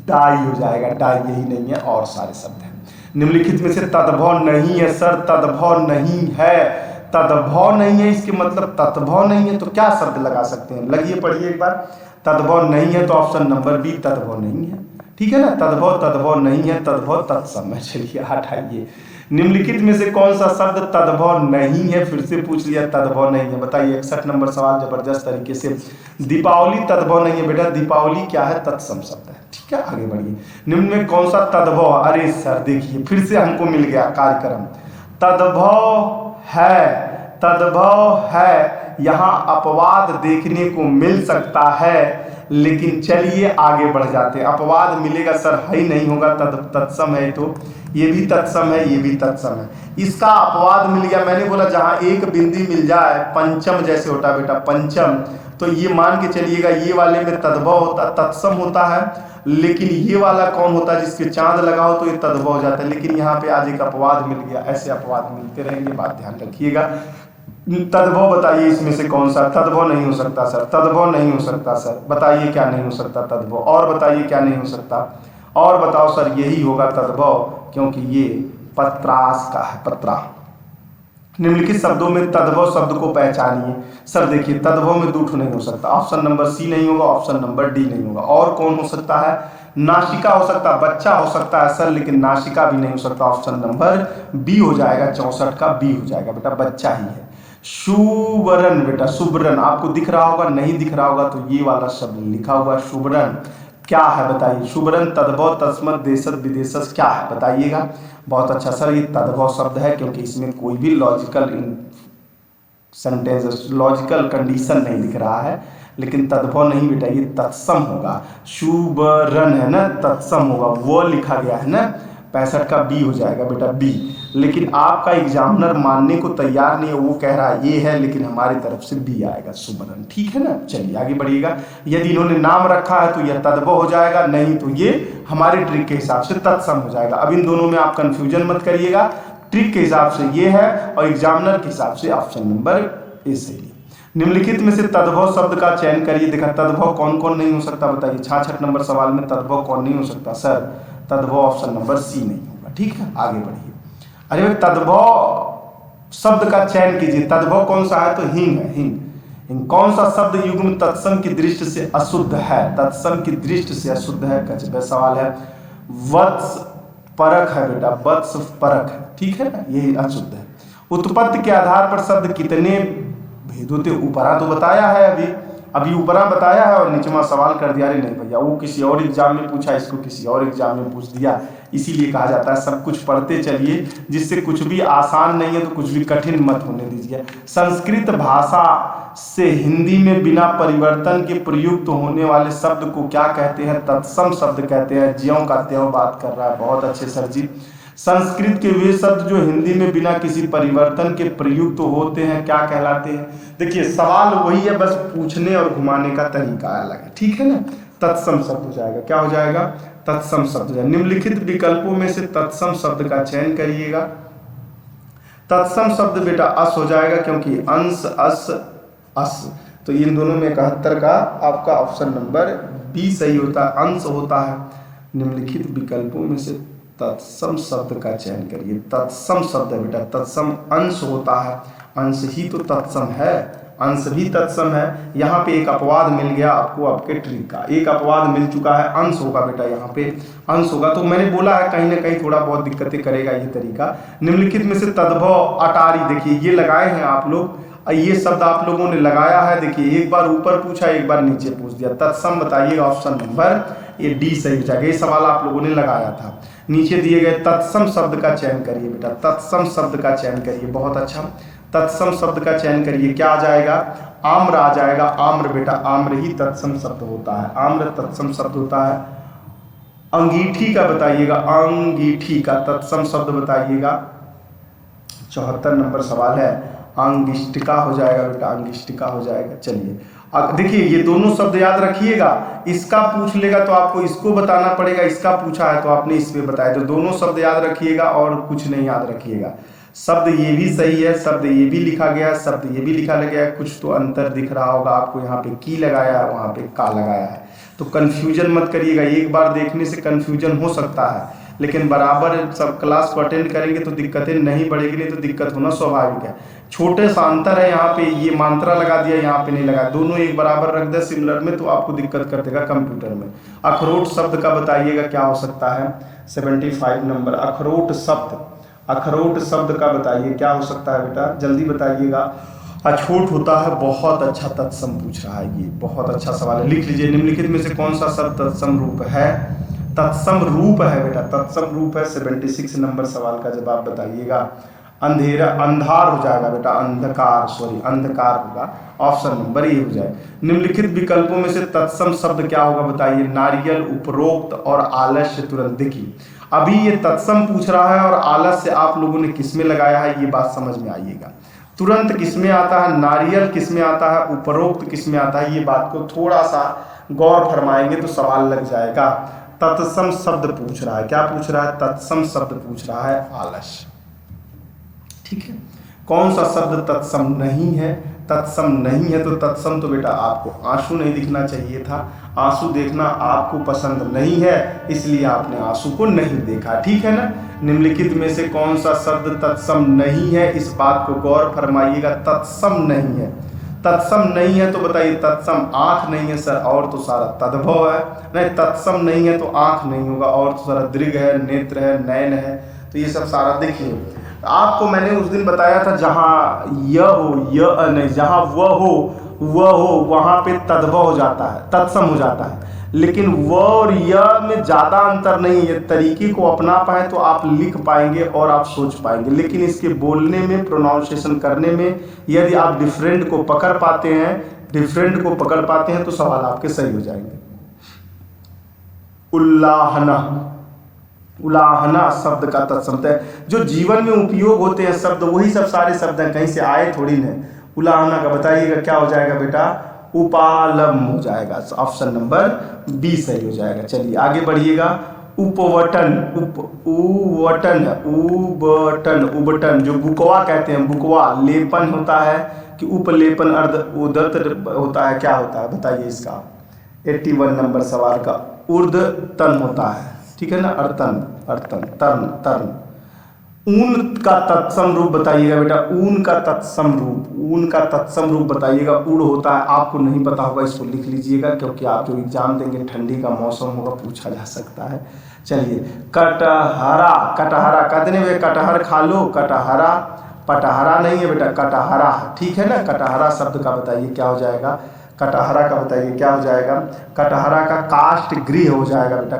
डाई हो जाएगा, डाई यही नहीं है, और सारे शब्द हैं। निम्नलिखित में से तद्भव नहीं है सर, तद्भव नहीं है, तद्भव नहीं है इसके मतलब तद्भव नहीं है, तो क्या शब्द लगा सकते हैं? लगिए पढ़िए एक बार। तद्भव नहीं है तो ऑप्शन नंबर बी तद्भव नहीं है, ठीक है ना। तद्भव तद्भव नहीं है, तद्भव तत्सम है। चलिए हटाइए, निम्नलिखित में से कौन सा शब्द तद्भव नहीं है? फिर से पूछ लिया तद्भव नहीं है, बताइए। 61 नंबर सवाल जबरदस्त तरीके से। दीपावली तद्भव नहीं है बेटा, दीपावली क्या है? तत्सम शब्द है, ठीक है। आगे बढ़िए, निम्न में कौन सा तद्भव? अरे सर देखिए फिर से हमको मिल गया कार्यक्रम। तद्भव है, तद्भव है, यहाँ अपवाद देखने को मिल सकता है, लेकिन चलिए आगे बढ़ जाते हैं। अपवाद मिलेगा सर, है ही नहीं होगा, तत्सम है, तो ये भी तत्सम है, ये भी तत्सम है। इसका अपवाद मिल गया, मैंने बोला जहाँ एक बिंदी मिल जाए, पंचम जैसे होता है बेटा, पंचम, तो ये मान के चलिएगा ये वाले में तद्भव होता, तत्सम होता है, लेकिन ये वाला कौन होता है? जिसके चांद लगा हो तो ये तद्भव हो जाता है। लेकिन यहाँ पे आज एक अपवाद मिल गया, ऐसे अपवाद मिलते रहेंगे, बात ध्यान रखिएगा। तद्भव बताइए इसमें से कौन सा? तद्भव नहीं हो सकता सर, तद्भव नहीं हो सकता सर, बताइए क्या नहीं हो सकता तद्भव, और बताइए क्या नहीं हो सकता, और बताओ सर। यही होगा तद्भव, क्योंकि ये पत्रास का है, पत्रा। निम्नलिखित शब्दों में तद्भव शब्द को पहचानिए। सर देखिए तद्भव में दूठ नहीं हो सकता, ऑप्शन नंबर सी नहीं होगा, ऑप्शन नंबर डी नहीं होगा। और कौन हो सकता है? नासिका हो सकता है, बच्चा हो सकता है सर, लेकिन नासिका भी नहीं हो सकता, ऑप्शन नंबर बी हो जाएगा, 64 का बी हो जाएगा बेटा, बच्चा ही है। शुभरन बेटा, शुभरन आपको दिख रहा होगा, नहीं दिख रहा होगा तो ये वाला शब्द लिखा हुआ शुभरन क्या है बताइए? शुभरन तद्भव तस्मत देशत विदेशस क्या है बताइएगा? बहुत अच्छा सर, ये तद्भव शब्द है, क्योंकि इसमें कोई भी लॉजिकल सेंटेंस, लॉजिकल कंडीशन नहीं दिख रहा है, लेकिन तद्भव नहीं बेटा, ये तत्सम होगा। शुभरन है ना, तत्सम होगा, वो लिखा गया है ना, 65 का बी हो जाएगा बेटा, बी। लेकिन आपका एग्जामिनर मानने को तैयार नहीं है, वो कह रहा है ये है, लेकिन हमारी तरफ से बी आएगा, शुभरन, ठीक है ना। चलिए आगे बढ़िएगा। यदि इन्होंने नाम रखा है तो यह तद्भव हो जाएगा, नहीं तो ये हमारे ट्रिक के हिसाब से तत्सम हो जाएगा। अब इन दोनों में आप कंफ्यूजन मत करिएगा, ट्रिक के हिसाब से ये है और एग्जामिनर के हिसाब से ऑप्शन नंबर ए सही है। निम्नलिखित में से तद्भव शब्द का चयन करिए। देखा तद्भव कौन कौन नहीं हो सकता बताइए? 66 नंबर सवाल में तद्भव कौन नहीं हो सकता? सर तद्भव ऑप्शन नंबर सी नहीं होगा, ठीक है। आगे बढ़िए। अरे भाई तद्भव शब्द का चयन कीजिए। तद्भव कौन सा है? तो हिंग है, हिंग। हिंग कौन सा शब्द युग्म तत्सम की दृष्टि से अशुद्ध है? तत्सम की दृष्टि से अशुद्ध है, कचबे सवाल है। वत्स परक है बेटा, वत्स परक है, ठीक है ना, यही अशुद्ध है। उत्पत्ति के आधार पर शब्द कितने भेद होते? ऊपरा तो बताया है, अभी ऊपरा बताया है और नीचवा सवाल कर दिया। अरे नहीं भैया, वो किसी और एग्जाम में पूछा, इसको किसी और एग्जाम में पूछ दिया, इसीलिए कहा जाता है सब कुछ पढ़ते चलिए, जिससे कुछ भी आसान नहीं है तो कुछ भी कठिन मत होने दीजिए। संस्कृत भाषा से हिंदी में बिना परिवर्तन के प्रयुक्त होने वाले शब्द को क्या कहते हैं? तत्सम शब्द कहते हैं। ज्यों का त्यों बात कर रहा है, बहुत अच्छे सर जी। संस्कृत के वे शब्द जो हिंदी में बिना किसी परिवर्तन के प्रयुक्त होते हैं क्या कहलाते हैं? देखिए सवाल वही है, बस पूछने और घुमाने का तरीका अलग है, ठीक है ना। तत्सम शब्द हो जाएगा, क्या हो जाएगा? तत्सम शब्द हो जाएगा। निम्नलिखित विकल्पों में से तत्सम शब्द का चयन करिएगा। तत्सम शब्द बेटा अस हो जाएगा, क्योंकि अंश अस अस, तो इन दोनों में 71 का आपका ऑप्शन नंबर बी सही होता है, अंश होता है। निम्नलिखित विकल्पों में से तत्सम शब्द का चयन करिए। तत्सम शब्द है बेटा, तत्सम अंश होता है, अंश ही तो तत्सम है, अंश भी तत्सम है। यहाँ पे एक अपवाद मिल गया आपको, आपके ट्रिक का एक अपवाद मिल चुका है, अंश होगा बेटा, यहाँ पे अंश होगा। तो मैंने बोला है कहीं ना कहीं थोड़ा बहुत दिक्कतें करेगा ये तरीका। निम्नलिखित में से तद्भव अटारी, देखिए ये लगाए हैं आप लोग, ये शब्द आप लोगों ने लगाया है, देखिए एक बार ऊपर पूछा एक बार नीचे पूछ दिया। तत्सम बताइएगा, ऑप्शन नंबर ये डी सही हो जाएगा। ये सवाल आप लोगों ने लगाया था। नीचे दिए गए तत्सम शब्द का चयन करिए बेटा, तत्सम शब्द का चयन करिए, बहुत अच्छा। तत्सम शब्द का चयन करिए, क्या आ जाएगा? आम्र आ जाएगा, आम्र बेटा, आम्र ही तत्सम शब्द होता है, आम्र तत्सम शब्द होता है। अंगीठी का बताइएगा, अंगीठी का तत्सम शब्द बताइएगा। 74 नंबर सवाल है, अंगिष्टिका हो जाएगा बेटा, अंगिष्टिका हो जाएगा। चलिए देखिए ये दोनों शब्द याद रखिएगा, इसका पूछ लेगा तो आपको इसको बताना पड़ेगा, इसका पूछा है तो आपने इस पे बताया, तो दोनों शब्द याद रखिएगा और कुछ नहीं याद रखिएगा। शब्द ये भी सही है, शब्द ये भी लिखा गया है, शब्द ये भी लिखा गया है, कुछ तो अंतर दिख रहा होगा आपको, यहाँ पे की लगाया है, वहाँ पे का लगाया है, तो कन्फ्यूजन मत करिएगा। एक बार देखने से कन्फ्यूजन हो सकता है, लेकिन बराबर सब क्लास को अटेंड करेंगे तो दिक्कतें नहीं बढ़ेगी, नहीं तो दिक्कत होना स्वाभाविक है। छोटे सा अंतर है यहाँ पे, ये मात्रा लगा दिया, यहाँ पे नहीं लगा, दोनों एक बराबर रख दे सिमिलर में तो आपको दिक्कत कर देगा कंप्यूटर में। अखरोट शब्द का बताइएगा क्या हो सकता है, 75 नंबर। अखरोट शब्द का बताइए क्या हो सकता है बेटा, जल्दी बताइएगा। अछूट होता है, बहुत अच्छा तत्सम पूछ रहा है, ये बहुत अच्छा सवाल है, लिख लीजिए। निम्नलिखित में से कौन सा शब्द तत्सम रूप है, तत्सम रूप है बेटा, तत्सम रूप है। 76 नंबर सवाल का जवाब बताइएगा। अंधेरा, अंधार हो जाएगा बेटा, अंधकार, सॉरी अंधकार होगा, ऑप्शन नंबर ए हो जाए। निम्नलिखित विकल्पों में से तत्सम शब्द क्या होगा बताइए, नारियल, उपरोक्त और आलस्य। तुरंत देखिए अभी ये तत्सम पूछ रहा है और आलस्य आप लोगों ने किसमें लगाया है, ये बात समझ में आइएगा। तुरंत किसमें आता है, नारियल किसमें आता है, उपरोक्त किसमें आता है, ये बात को थोड़ा सा गौर फरमाएंगे तो सवाल लग जाएगा। तत्सम शब्द पूछ रहा है, क्या पूछ रहा है, तत्सम शब्द पूछ रहा है, आलस्य। ठीक है, कौन सा शब्द तत्सम नहीं है, तत्सम नहीं है तो तत्सम तो बेटा आपको आंसू नहीं दिखना चाहिए था, आंसू देखना आपको पसंद नहीं है इसलिए आपने आंसू को नहीं देखा, ठीक है ना। निम्नलिखित में से कौन सा शब्द तत्सम नहीं है, इस बात को गौर फरमाइएगा। तत्सम नहीं है, तत्सम नहीं है तो बताइए, तत्सम आंख नहीं है सर, और तो सारा तद्भव है, नहीं तत्सम नहीं है तो आंख नहीं होगा, और तो सारा दृग है, नेत्र है, नयन है, तो ये सब सारा देखिए। आपको मैंने उस दिन बताया था जहाँ य हो, य नहीं, जहाँ वह हो वहाँ पे तद्भव हो जाता है, तत्सम हो जाता है, लेकिन व और य में ज़्यादा अंतर नहीं है। तरीके को अपना पाए तो आप लिख पाएंगे और आप सोच पाएंगे, लेकिन इसके बोलने में, प्रोनाउंसिएशन करने में यदि आप डिफरेंट को पकड़ पाते हैं तो सवाल आपके सही हो जाएंगे। उलाहना शब्द का तत्सम है, जो जीवन में उपयोग होते हैं शब्द वही सब सारे शब्द हैं, कहीं से आए थोड़ी न। उलाहना का बताइएगा क्या हो जाएगा बेटा, उपालम हो जाएगा, ऑप्शन नंबर बी सही हो जाएगा। चलिए आगे बढ़िएगा। उबटन जो बुकवा कहते हैं, बुकवा लेपन होता है कि उपलेपन, अर्ध उदत्त होता है, क्या होता है बताइए इसका। 81 नंबर सवाल का उर्ध तन होता है, ठीक है ना, अर्तन तर्न। ऊन का तत्सम रूप बताइएगा बेटा, ऊन का तत्सम रूप बताइएगा। उड़ होता है, आपको नहीं पता होगा, इसको लिख लीजिएगा क्योंकि आप जो एग्जाम देंगे ठंडी का मौसम होगा, पूछा जा सकता है। चलिए कटहरा कहते नहीं वे, कटहर खा लो, कटहरा, पटहरा नहीं है बेटा, कटहरा, ठीक है ना। कटहरा शब्द का बताइए क्या हो जाएगा, कटहरा का बताइए क्या हो जाएगा। कटहरा का काष्ठ गृह हो जाएगा बेटा,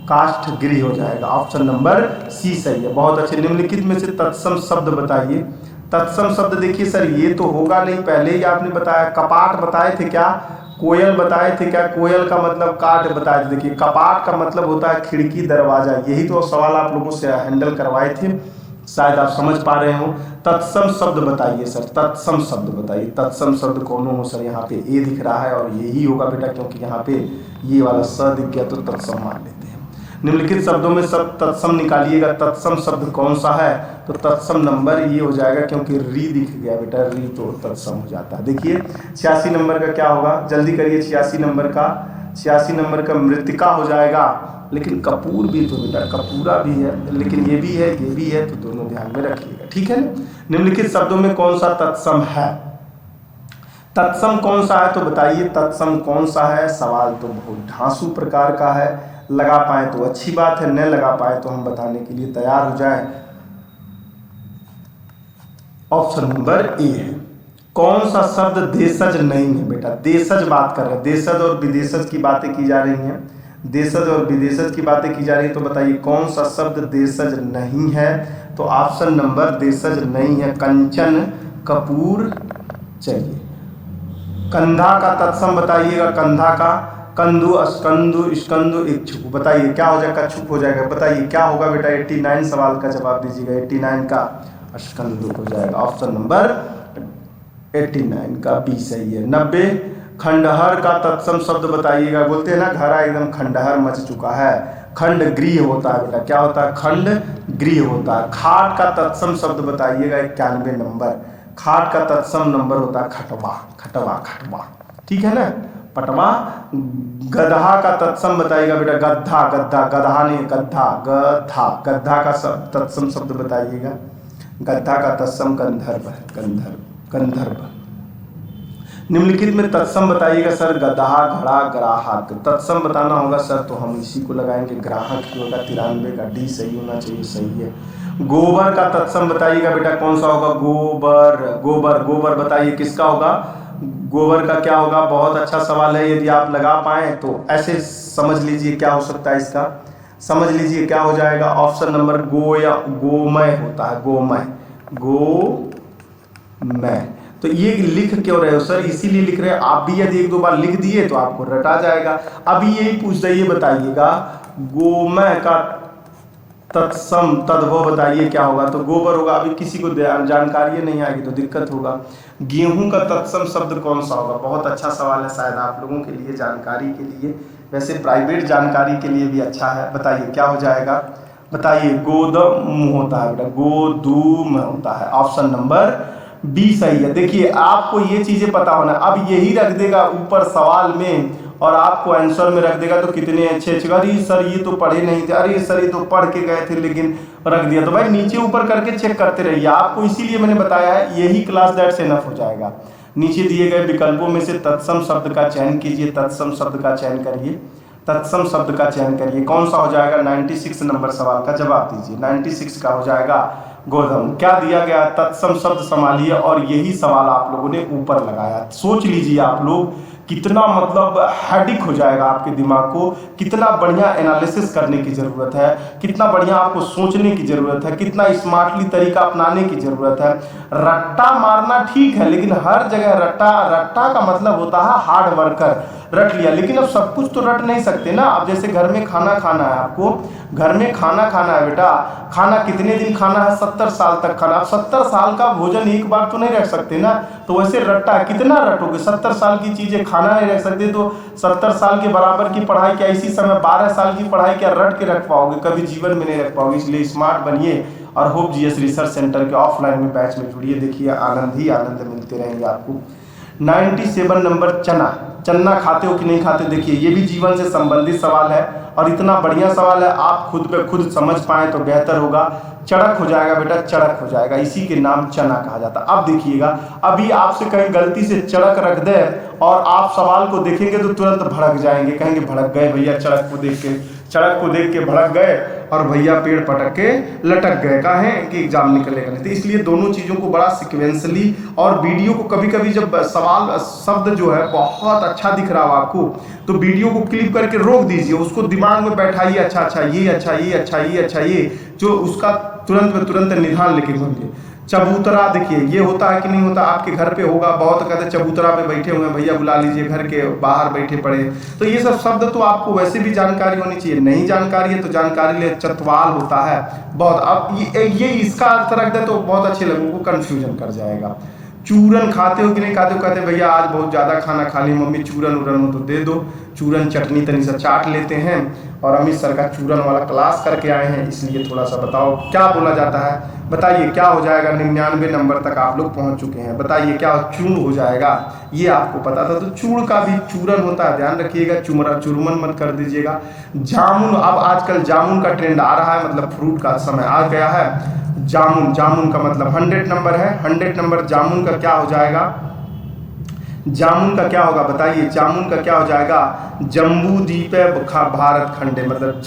काष्ठ गृह हो जाएगा, ऑप्शन नंबर सी सही है, बहुत अच्छे। निम्नलिखित में से तत्सम शब्द बताइए। तत्सम शब्द देखिए सर, ये तो होगा नहीं, पहले ही आपने बताया। कपाट बताए थे क्या, कोयल बताए थे क्या, कोयल का मतलब काट बताए थे। देखिए कपाट का मतलब होता है खिड़की, दरवाजा, यही तो सवाल आप लोगों से हैंडल करवाए थे, शायद आप समझ पा रहे हो। तत्सम शब्द बताइए सर, तत्सम शब्द बताइए। तत्सम शब्द कौन हो सर, यहाँ पे ए दिख रहा है और यही होगा बेटा, क्योंकि यहाँ पे ये वाला स दिख गया तो तत्सम मान लेते हैं। निम्नलिखित शब्दों में सब तत्सम निकालिएगा, तत्सम शब्द कौन सा है, तो तत्सम नंबर ये हो जाएगा, क्योंकि री दिख गया बेटा, री तो तत्सम हो जाता है। देखिए 86 नंबर का क्या होगा, जल्दी करिए। 86 नंबर का मृतिका हो जाएगा, लेकिन कपूर भी तो बेटा, कपूरा भी है, लेकिन ये भी है, तो दोनों ध्यान में रखिएगा, ठीक है ना। निम्नलिखित शब्दों में कौन सा तत्सम है, तत्सम कौन सा है तो बताइए, तत्सम कौन सा है। सवाल तो बहुत ढांसू प्रकार का है, लगा पाए तो अच्छी बात है, न लगा पाए तो हम बताने के लिए तैयार हो जाए। ऑप्शन नंबर ए है। कौन सा शब्द देशज नहीं है बेटा, देशज बात कर रहे हैं, देशज और विदेशज की बातें की जा रही हैं, देशज और विदेशज की बातें की जा रही है, तो बताइए कौन सा शब्द देशज नहीं है, तो ऑप्शन नंबर देशज नहीं है, कंचन, कपूर। चलिए कंधा का तत्सम बताइएगा, कंधा का, कंदु, स्कंदु, स्कंदु, इच्छुक, बताइए क्या हो जाएगा, कच्छुक हो जाएगा, बताइए क्या होगा बेटा। 89 सवाल का जवाब दीजिएगा, 89 का स्कंदु हो जाएगा, ऑप्शन नंबर 89 का बी सही है। 90 खंडहर का तत्सम शब्द बताइएगा, बोलते हैं ना घरा एकदम खंडहर मच चुका है, खंड गृह होता है बेटा, क्या होता है, खंड गृह होता है। खाट का तत्सम शब्द बताइएगा, 91 नंबर, खाट का तत्सम नंबर होता है खटवा, ठीक है ना, पटवा। गधा का तत्सम बताइएगा बेटा, गद्धा, गद्धा, गधा नहीं, गद्धा, गधा, गद्धा का तत्सम शब्द बताइएगा। गद्धा का तत्सम गंधर्व है, गंधर्व, गंधर्व। निम्नलिखित में तत्सम बताइएगा सर। गधा, घड़ा, ग्राहक। तत्सम बताना होगा सर तो हम इसी को लगाएंगे, ग्राहक की होगा 93 का, डी सही होना चाहिए, सही है। गोबर का तत्सम बताइएगा बेटा, कौन सा होगा? गोबर, गोबर, गोबर बताइए किसका होगा? गोबर का क्या होगा? बहुत अच्छा सवाल है, यदि आप लगा पाए तो ऐसे समझ लीजिए क्या हो सकता है इसका, समझ लीजिए क्या हो जाएगा। ऑप्शन नंबर गो या गोमय होता है, गोमय, गोमय। तो ये लिख क्यों रहे हो सर? इसीलिए लिख रहे हैं, आप भी यदि एक दो बार लिख दिए तो आपको रटा जाएगा। अभी यही पूछ रही है, बताइएगा गोमय का तत्सम तद्भव बताइए क्या होगा? तो गोबर होगा। अभी किसी को जानकारी नहीं आएगी तो दिक्कत होगा। गेहूं का तत्सम शब्द कौन सा होगा? बहुत अच्छा सवाल है, शायद आप लोगों के लिए जानकारी के लिए, वैसे प्राइवेट जानकारी के लिए भी अच्छा है। बताइए क्या हो जाएगा? बताइए। गोदम होता है बेटा, गोदूम होता है। ऑप्शन नंबर बी सही है। देखिए आपको ये चीजें पता होना, अब यही रख देगा ऊपर सवाल में और आपको आंसर में रख देगा तो कितने अच्छे अच्छे, अरे सर ये तो पढ़े नहीं थे, अरे सर ये तो पढ़ के गए थे लेकिन रख दिया। तो भाई नीचे ऊपर करके चेक करते रहिए, आपको इसीलिए मैंने बताया है, यही क्लास दैट्स इनफ हो जाएगा। नीचे दिए गए विकल्पों में से तत्सम शब्द का चयन कीजिए, तत्सम शब्द का चयन करिए, तत्सम शब्द का चयन करिए। कौन सा हो जाएगा? 96 नंबर सवाल का जवाब दीजिए। 96 का हो जाएगा गोधम। क्या दिया गया? तत्सम शब्द संभालिए, और यही सवाल आप लोगों ने ऊपर लगाया। सोच लीजिए आप लोग, कितना मतलब हेडिक हो जाएगा आपके दिमाग को, कितना बढ़िया एनालिसिस करने की जरूरत है, कितना बढ़िया आपको सोचने की जरूरत है, कितना स्मार्टली तरीका अपनाने की जरूरत है। रट्टा मारना ठीक है, लेकिन हर जगह रट्टा, रट्टा का मतलब होता है हार्ड वर्कर। रट लिया, लेकिन अब सब कुछ तो रट नहीं सकते ना। अब जैसे घर में खाना खाना है, आपको घर में खाना खाना है बेटा, खाना कितने दिन खाना है? 70 साल तक खाना। अब 70 साल का भोजन एक बार तो नहीं रख सकते ना, तो वैसे रट्टा कितना रटोगे? 70 साल की चीजें खाना नहीं रख सकते, तो 70 साल के बराबर की पढ़ाई क्या इसी समय 12 साल की पढ़ाई क्या रट के रख पाओगे? कभी जीवन में नहीं रख पाओगे। इसलिए स्मार्ट बनिए और होप जीएस रिसर्च सेंटर के ऑफलाइन में बैच में जुड़िए। देखिए आनंद ही आनंद मिलते रहेंगे आपको। 97 नंबर, चना। चना खाते हो कि नहीं खाते? देखिए ये भी जीवन से संबंधित सवाल है और इतना बढ़िया सवाल है, आप खुद पे खुद समझ पाए तो बेहतर होगा। चड़क हो जाएगा बेटा, चड़क हो जाएगा, इसी के नाम चना कहा जाता है। अब देखिएगा, अभी आपसे कहीं गलती से चड़क रख दे और आप सवाल को देखेंगे तो तुरंत भड़क जाएंगे, कहेंगे भड़क गए भैया, चड़क को देख के, चड़क को देख के भड़क गए और भैया पेड़ पटक के लटक गए। कहा है कि एग्जाम निकलेगा नहीं। तो इसलिए दोनों चीज़ों को बड़ा सिक्वेंसली, और वीडियो को कभी कभी जब सवाल शब्द जो है बहुत अच्छा दिख रहा हो आपको, तो वीडियो को क्लिक करके रोक दीजिए, उसको दिमाग में बैठाइए, अच्छा अच्छा ये अच्छा ये अच्छा ये अच्छा ये, जो उसका तुरंत में तुरंत निधान लेके घूमिए। चबूतरा, देखिए ये होता है कि नहीं होता? आपके घर पे होगा, बहुत कहते चबूतरा पे बैठे हुए हैं भैया, बुला लीजिए, घर के बाहर बैठे पड़े। तो ये सब शब्द तो आपको वैसे भी जानकारी होनी चाहिए, नहीं जानकारी है तो जानकारी ले। चतवाल होता है बहुत, अब ये इसका अर्थ रख दे तो बहुत अच्छे लोगों को कंफ्यूजन कर जाएगा। चूरन खाते हो कि नहीं खाते हो? कहते भैया आज बहुत ज़्यादा खाना खा ली मम्मी, चूरन उरन हो तो दे दो। चूरन चटनी तनी सा चाट लेते हैं, और अमित सर का चूरन वाला क्लास करके आए हैं, इसलिए थोड़ा सा बताओ क्या बोला जाता है? बताइए क्या हो जाएगा? 99 नंबर तक आप लोग पहुंच चुके हैं। बताइए क्या चूर्ण हो जाएगा? ये आपको पता था। तो चूर्ण का भी चूरन होता है, ध्यान रखिएगा, चुरमन मत कर दीजिएगा। जामुन, अब आजकल जामुन का ट्रेंड आ रहा है, मतलब फ्रूट का समय आ गया है। जामुन, जामुन का मतलब 100 नंबर है। 100 नंबर जामुन का क्या हो जाएगा? जामुन का क्या होगा? बताइए जामुन का क्या हो जाएगा? जम्बू द्वीपे भारत खंडे, मतलब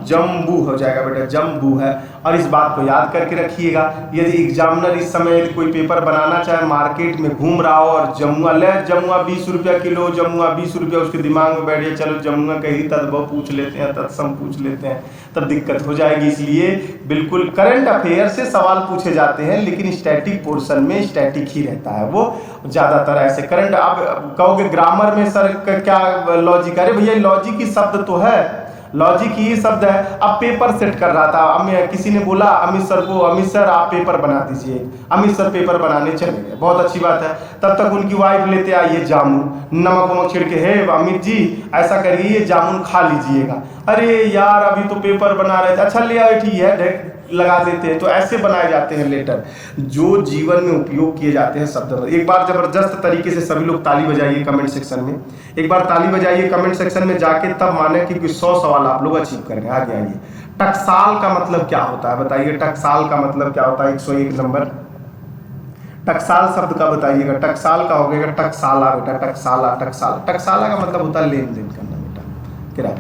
जम्बू हो जाएगा बेटा, जम्बू है। और इस बात को याद करके रखिएगा, यदि एग्जामिनर इस समय यदि कोई पेपर बनाना चाहे, मार्केट में घूम रहा हो और जमुआ ले, जमुआ 20 रुपया किलो, जमुआ 20 रुपया, उसके दिमाग में बैठ गया चलो जमुआ का ही तद्भव पूछ लेते हैं, तत्सम पूछ लेते हैं, तब दिक्कत हो जाएगी। इसलिए बिल्कुल करंट अफेयर से सवाल पूछे जाते हैं, लेकिन स्टैटिक पोर्शन में स्टैटिक ही रहता है वो ज़्यादातर। ऐसे करंट आप कहोगे ग्रामर में सर क्या लॉजिक? अरे भैया लॉजिक ही शब्द तो है, लॉजिक ही शब्द है। अब पेपर सेट कर रहा था, किसी ने बोला अमित सर को, अमित सर आप पेपर बना दीजिए। अमित सर पेपर बनाने चले गए, बहुत अच्छी बात है। तब तक उनकी वाइफ लेते आई है जामुन, नमक वमक छिड़के, हे अमित जी ऐसा करिए ये जामुन खा लीजिएगा। अरे यार अभी तो पेपर बना रहे थे, अच्छा ले आए, ठीक है, लगा देते हैं। तो ऐसे बनाए जाते हैं लेटर जो जीवन में उपयोग किए जाते हैं शब्द। एक बार जबरदस्त तरीके से सभी लोग ताली बजाइए कमेंट सेक्शन में, एक बार ताली बजाइए कमेंट सेक्शन में जाके, तब माने कि 100 सवाल आप लोग अचीव करेंगे। आगे आइए, टकसाल का मतलब क्या होता है बताइए, टकसाल का मतलब क्या होता है? 101 नंबर टकसाल शब्द का बताइएगा। टकसाल का हो गया टकसाला बेटा, टकसाला टकसाला। टकसाला का मतलब होता है लेन देन करना बेटा। क्या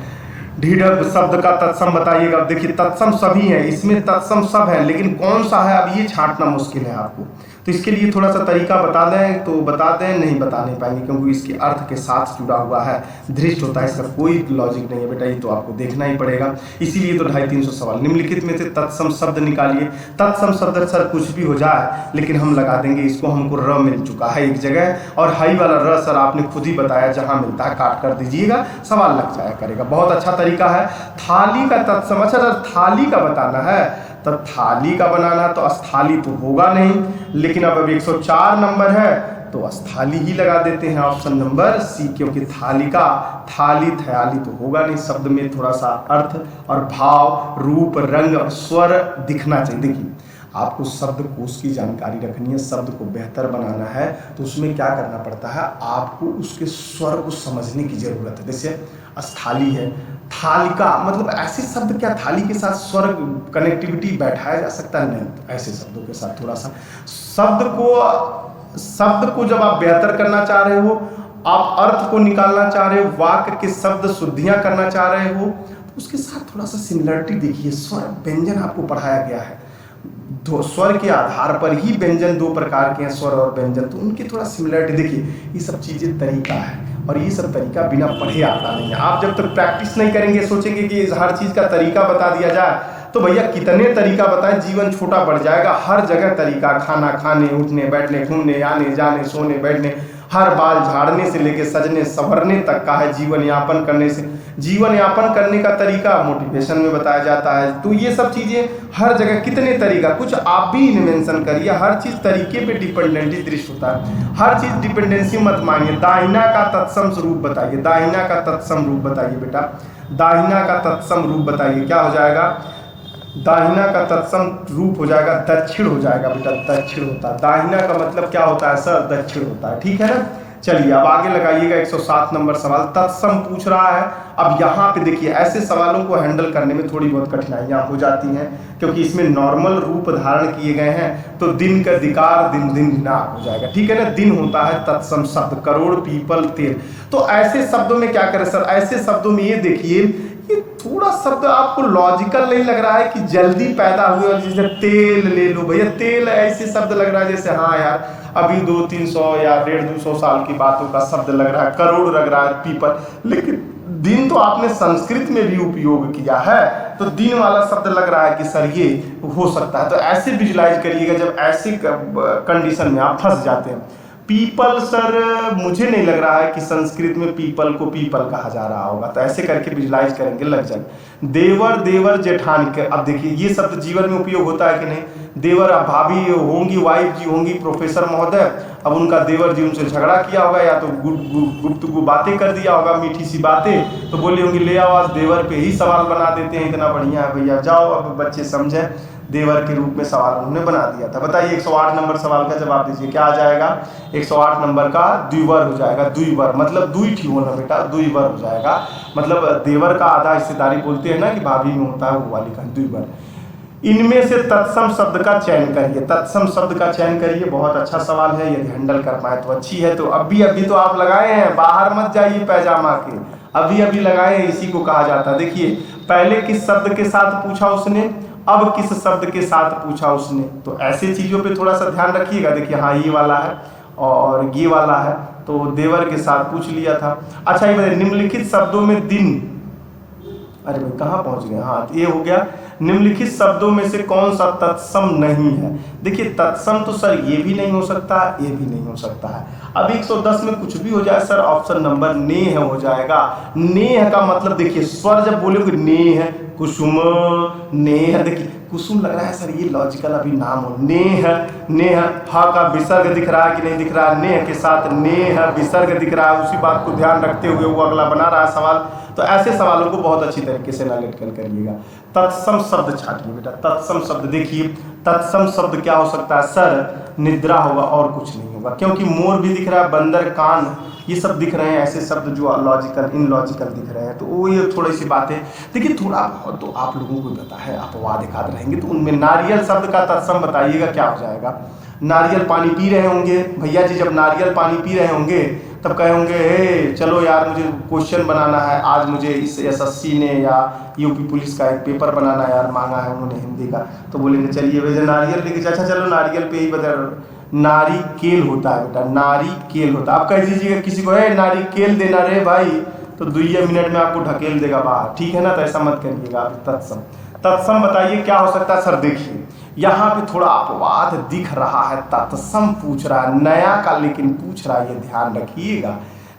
ढीढ़ शब्द का तत्सम बताइएगा। अब देखिए तत्सम सभी है, इसमें तत्सम सब है, लेकिन कौन सा है अब ये छांटना मुश्किल है आपको। तो इसके लिए थोड़ा सा तरीका बता दें तो बता दें, नहीं बता नहीं पाएंगे क्योंकि इसके अर्थ के साथ जुड़ा हुआ है, दृष्ट होता है, इसका कोई लॉजिक नहीं है बेटा, ये तो आपको देखना ही पड़ेगा। इसीलिए तो 250-300 सवाल। निम्नलिखित में से तत्सम शब्द निकालिए। तत्सम शब्द सर कुछ भी हो जाए लेकिन हम लगा देंगे इसको, हमको र मिल चुका है एक जगह, और हाई वाला र सर आपने खुद ही बताया जहाँ मिलता है काट कर दीजिएगा, सवाल लग जाया करेगा। बहुत अच्छा तरीका है। थाली का तत्सम, अच्छा सर थाली का बताना है, तो थाली का बनाना तो अस्थाली तो होगा नहीं, लेकिन अब 104 नंबर है तो अस्थाली ही लगा देते हैं, ऑप्शन नंबर सी, क्योंकि थाली का थाली थयाली तो होगा नहीं। शब्द में थोड़ा सा अर्थ और भाव, रूप, रंग और स्वर दिखना चाहिए। देखिए आपको शब्दकोश की जानकारी रखनी है, शब्द को बेहतर बनाना है तो उसमें क्या करना पड़ता है, आपको उसके स्वर को समझने की जरूरत है। जैसे अस्थाली है, थालिका, मतलब ऐसे शब्द क्या थाली के साथ स्वर कनेक्टिविटी बैठाया जा सकता है? नहीं, तो ऐसे शब्दों के साथ थोड़ा सा शब्द को जब आप बेहतर करना चाह रहे हो, आप अर्थ को निकालना चाह रहे हो, वाक्य के शब्द शुद्धियां करना चाह रहे हो, तो उसके साथ थोड़ा सा सिमिलरिटी देखिए। स्वर व्यंजन आपको पढ़ाया गया है, दो स्वर के आधार पर ही व्यंजन दो प्रकार के हैं, स्वर और व्यंजन, तो उनकी थोड़ा सिमिलरिटी देखिए। ये सब चीज़ें तरीका है और ये सब तरीका बिना पढ़े आता नहीं है। आप जब तक प्रैक्टिस नहीं करेंगे, सोचेंगे कि हर चीज़ का तरीका बता दिया जाए, तो भैया कितने तरीका बताएं, जीवन छोटा बढ़ जाएगा। हर जगह तरीका, खाना खाने, उठने बैठने, घूमने आने जाने, सोने बैठने, हर बाल झाड़ने से लेके सजने संवरने तक का है। जीवन यापन करने से, जीवन यापन करने का तरीका मोटिवेशन में बताया जाता है। तो ये सब चीज़ें हर जगह कितने तरीका, कुछ आप भी इन्वेंशन करिए। हर चीज़ तरीके पे डिपेंडेंसी दृष्टि होता है, हर चीज़ डिपेंडेंसी मत मानिए। दाहिना का तत्सम रूप बताइए, दाहिना का तत्सम रूप बताइए बेटा, दाहिना का तत्सम रूप बताइए। क्या हो जाएगा? दाहिना का तत्सम रूप हो जाएगा दक्षिण हो जाएगा बेटा, दक्षिण होता है। दाहिना का मतलब क्या होता है सर? दक्षिण होता है, ठीक है ना। चलिए अब आगे लगाइएगा 107 नंबर सवाल, तत्सम पूछ रहा है। अब यहाँ पे देखिए ऐसे सवालों को हैंडल करने में थोड़ी बहुत कठिनाइयाँ हो जाती हैं, क्योंकि इसमें नॉर्मल रूप धारण किए गए हैं। तो दिन का दिकार दिन दिन दिनाक हो जाएगा, ठीक है ना। दिन होता है तत्सम शब्द, करोड़, पीपल, तेल। तो ऐसे शब्दों में क्या करें सर? ऐसे शब्दों में ये देखिए, ये थोड़ा शब्द आपको लॉजिकल नहीं लग रहा है कि जल्दी पैदा हुए, और जैसे तेल ले लो भैया, तेल ऐसे शब्द लग रहा है जैसे हाँ यार अभी 200-300 या 150-200 साल की बातों का शब्द लग रहा है। करोड़ लग रहा है, पीपल, लेकिन दिन तो आपने संस्कृत में भी उपयोग किया है, तो दिन वाला शब्द लग रहा है कि सर ये हो सकता है। तो ऐसे विजुलाइज करिएगा जब ऐसी कंडीशन में आप फंस जाते हैं। पीपल सर मुझे नहीं लग रहा है कि संस्कृत में पीपल को पीपल कहा जा रहा होगा, तो ऐसे करके विजुलाइज करेंगे लग जाएगा। देवर, देवर जेठानी के, अब देखिए ये शब्द जीवन में उपयोग होता है कि नहीं? देवर, अब भाभी होंगी, वाइफ जी होंगी, प्रोफेसर महोदय, अब उनका देवर जी उनसे झगड़ा किया होगा या तो गुप्तगू बातें कर दिया होगा, मीठी सी बातें, तो बोली होंगी ले आओ आज देवर पे ही सवाल बना देते हैं, इतना बढ़िया है भैया, जाओ अब बच्चे समझे, देवर के रूप में सवाल उन्होंने बना दिया था। बताइए 108 नंबर सवाल का जवाब दीजिए, क्या आ जाएगा? 108 नंबर का द्विवर हो जाएगा। द्विवर मतलब दुई ठीक होना बेटा, द्विवर हो जाएगा। मतलब देवर का आधा हिस्सेदारी बोलते हैं ना कि भाभी में होता है, वो वाली का द्विवर। इनमें से तत्सम शब्द का चयन करिए, तत्सम शब्द का चयन करिए। बहुत अच्छा सवाल है, यदि हैंडल कर पाए तो अच्छी है। तो अभी तो आप लगाए हैं, बाहर मत जाइए पैजामा के, अभी लगाए हैं, इसी को कहा जाता है। देखिए पहले किस शब्द के साथ पूछा उसने, अब किस शब्द के साथ पूछा उसने, तो ऐसे चीज़ों पे थोड़ा सा ध्यान रखिएगा। देखिए हाँ ये वाला है और ये वाला है, तो देवर के साथ पूछ लिया था। अच्छा ये बताइए निम्नलिखित शब्दों में दिन, अरे भाई कहाँ पहुँच गए? हाँ ये हो गया। निम्नलिखित शब्दों में से कौन सा तत्सम नहीं है? देखिए तत्सम तो सर ये भी नहीं हो सकता, ये भी नहीं हो सकता है। अब 110 में कुछ भी हो जाए सर, ऑप्शन नंबर नेह हो जाएगा। नेह का मतलब देखिए स्वर जब बोलोगे नेह, कुसुम, नेह, देखिए कुसुम लग रहा है सर ये लॉजिकल अभी नाम हो। नेह, नेह हा का विसर्ग दिख रहा है कि नहीं दिख रहा है, नेह के साथ नेह विसर्ग दिख रहा है, उसी बात को ध्यान रखते हुए वो अगला बना रहा है सवाल। तो ऐसे सवालों को बहुत अच्छी तरीके से नालेट करिएगा। तत्सम शब्द छाटिए बेटा, तत्सम शब्द देखिए, तत्सम शब्द क्या हो सकता है सर, निद्रा होगा और कुछ नहीं होगा, क्योंकि मोर भी दिख रहा है, बंदर, कान, ये सब दिख रहे हैं ऐसे शब्द जो लॉजिकल इनलॉजिकल दिख रहे हैं। तो वो ये थोड़ी सी बातें देखिए, थोड़ा बहुत तो आप लोगों को पता है, अपवाद एकाध रहेंगे। तो उनमें नारियल शब्द का तत्सम बताइएगा क्या हो जाएगा। नारियल पानी पी रहे होंगे भैया जी, जब नारियल पानी पी रहे होंगे तब कहे होंगे हे चलो यार मुझे क्वेश्चन बनाना है, आज मुझे इस एसएससी ने या यूपी पुलिस का एक पेपर बनाना यार मांगा है उन्होंने हिंदी का। तो बोलेंगे चलिए भैया नारियल लेके, अच्छा चलो नारियल पे ही बता, नारिकेल होता है बेटा, नारिकेल होता है। आप कह दीजिएगा किसी को है नारिकेल देना रे भाई, तो 2 मिनट में आपको ढकेल देगा बाहर, ठीक है ना। तो ऐसा मत करिएगा आप। तत्सम, तत्सम बताइए क्या हो सकता है सर। देखिए यहाँ पे थोड़ा अपवाद दिख रहा है, तत्सम पूछ रहा है नया का, लेकिन पूछ रहा है ये ध्यान रखिएगा,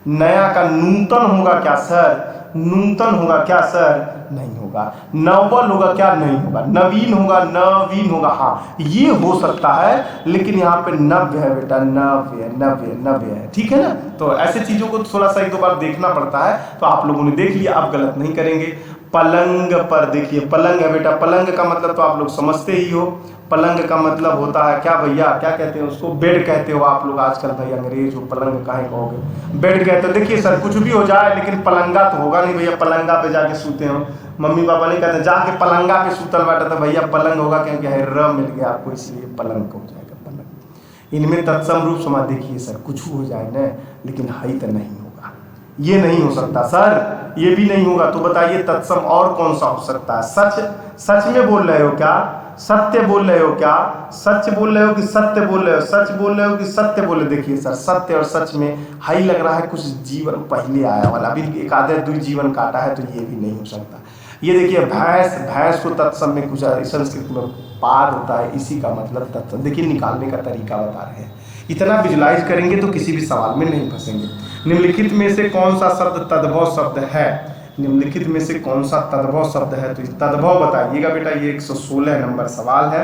नया का नूतन होगा क्या सर, नूतन होगा क्या सर, नहीं होगा। नवल होगा क्या, नहीं होगा। नवीन होगा, नवीन होगा, हाँ ये हो सकता है, लेकिन यहाँ पे नव्य है बेटा, नव्य नव्य नव्य है, ठीक है ना। तो ऐसे चीजों को थोड़ा सा 1-2 बार देखना पड़ता है। तो आप लोगों ने देख लिया, आप गलत नहीं करेंगे। पलंग पर देखिए, पलंग है बेटा, पलंग का मतलब तो आप लोग समझते ही हो। पलंग का मतलब होता है क्या भैया, क्या कहते हैं उसको, बेड कहते हो आप लोग आजकल भाई, अंग्रेज हो, पलंग काहे कहोगे, बेड कहते हो। देखिए सर कुछ भी हो जाए लेकिन पलंगा तो होगा नहीं भैया, पलंगा पे जाके सूते हो। मम्मी पापा नहीं कहते जाके पलंगा पे सूतल बैठा, तो भैया पलंग होगा क्योंकि र मिल गया आपको, इसलिए पलंग हो जाएगा पलंग। इनमें तत्सम रूप समाज देखिए सर, कुछ हो जाए ना, लेकिन हाई तो नहीं होगा, ये नहीं हो सकता सर, ये भी नहीं होगा। तो बताइए तत्सम और कौन सा हो सकता है। सच, सच में बोल रहे हो क्या, सत्य बोल रहे हो क्या, सच बोल रहे हो कि सत्य बोल रहे हो, सच बोल रहे हो कि सत्य बोल रहे हो। देखिए सर सत्य और सच में हाई लग रहा है, कुछ जीवन पहले आया वाला, अभी एक आधे 2 जीवन काटा है, तो ये भी नहीं हो सकता। ये देखिए भैंस, भैंस को तत्सम में कुछ संस्कृत में पाद होता है, इसी का मतलब तत्सम। देखिए निकालने का तरीका बता रहे हैं, इतना विजुलाइज करेंगे तो किसी भी सवाल में नहीं फंसेंगे। निम्नलिखित में से कौन सा शब्द तद्भव शब्द है, निम्नलिखित में से कौन सा तद्भव शब्द है, तो तद्भव बताइएगा बेटा। ये 116 नंबर सवाल है।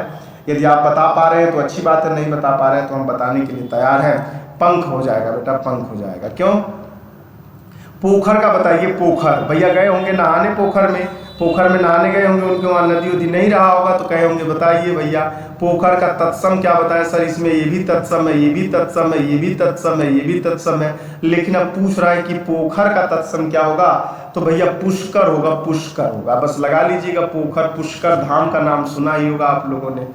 यदि आप बता पा रहे हैं तो अच्छी बात है, नहीं बता पा रहे हैं तो हम बताने के लिए तैयार हैं। पंख हो जाएगा बेटा, पंख हो जाएगा। क्यों, पोखर का बताइए। पोखर भैया गए होंगे नहाने, पोखर में, पोखर में नहाने गए होंगे, उनके वहाँ नदी उदी नहीं रहा होगा, तो कहे होंगे बताइए भैया पोखर का तत्सम क्या बताएं सर। इसमें ये भी तत्सम है, ये भी तत्सम है, ये भी तत्सम है, ये भी तत्सम है, लेकिन अब पूछ रहा है कि पोखर का तत्सम क्या होगा। तो भैया पुष्कर होगा, पुष्कर होगा, बस लगा लीजिएगा पोखर। पुष्कर धाम का नाम सुना ही होगा आप लोगों ने।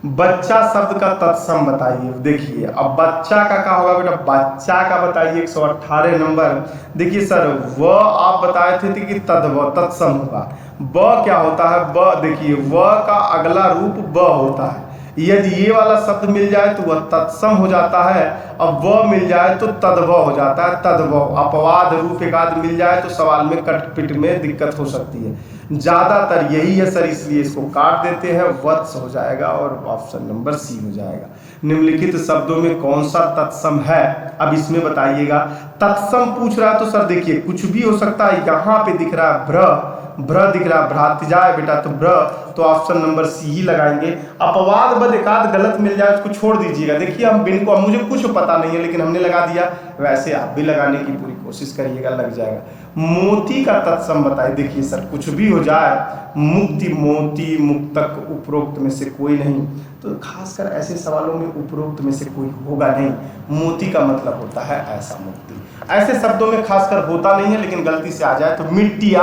बच्चा शब्द का तत्सम बताइए। देखिए अब बच्चा का क्या होगा बेटा, बच्चा का बताइए 118 नंबर। देखिए सर व आप बताए थे कि तद्भव तत्सम होगा। ब क्या होता है, ब देखिए व का अगला रूप ब होता है। यदि ये वाला शब्द मिल जाए तो वह तत्सम हो जाता है, अब व मिल जाए तो तद्भव हो जाता है। तद्भव अपवाद रूप एकाध मिल जाए तो सवाल में कटपिट में दिक्कत हो सकती है, ज्यादातर यही है सर, इसलिए इसको काट देते हैं, वत्स हो जाएगा और ऑप्शन नंबर सी हो जाएगा। निम्नलिखित शब्दों में कौन सा तत्सम है, अब इसमें बताइएगा। तत्सम पूछ रहा है तो सर देखिए कुछ भी हो सकता है। यहाँ पे दिख रहा है भ्र, भ्र दिख रहा है, भ्रातिजाय बेटा, तो भ्र, तो ऑप्शन नंबर सी ही लगाएंगे। अपवाद बद एकाध गलत मिल जाए उसको छोड़ दीजिएगा। देखिए हम बिन को, मुझे कुछ पता नहीं है लेकिन हमने लगा दिया, वैसे आप भी लगाने की पूरी कोशिश करिएगा, लग जाएगा। मोती का तत्सम बताइए। देखिए सर कुछ भी हो जाए, मुक्ति, मोती, मुक्तक, उपरोक्त में से कोई नहीं, तो खासकर ऐसे सवालों में उपरोक्त में से कोई होगा नहीं। मोती का मतलब होता है ऐसा मुक्ति, ऐसे शब्दों में खासकर होता नहीं है, लेकिन गलती से आ जाए तो मिट्टी,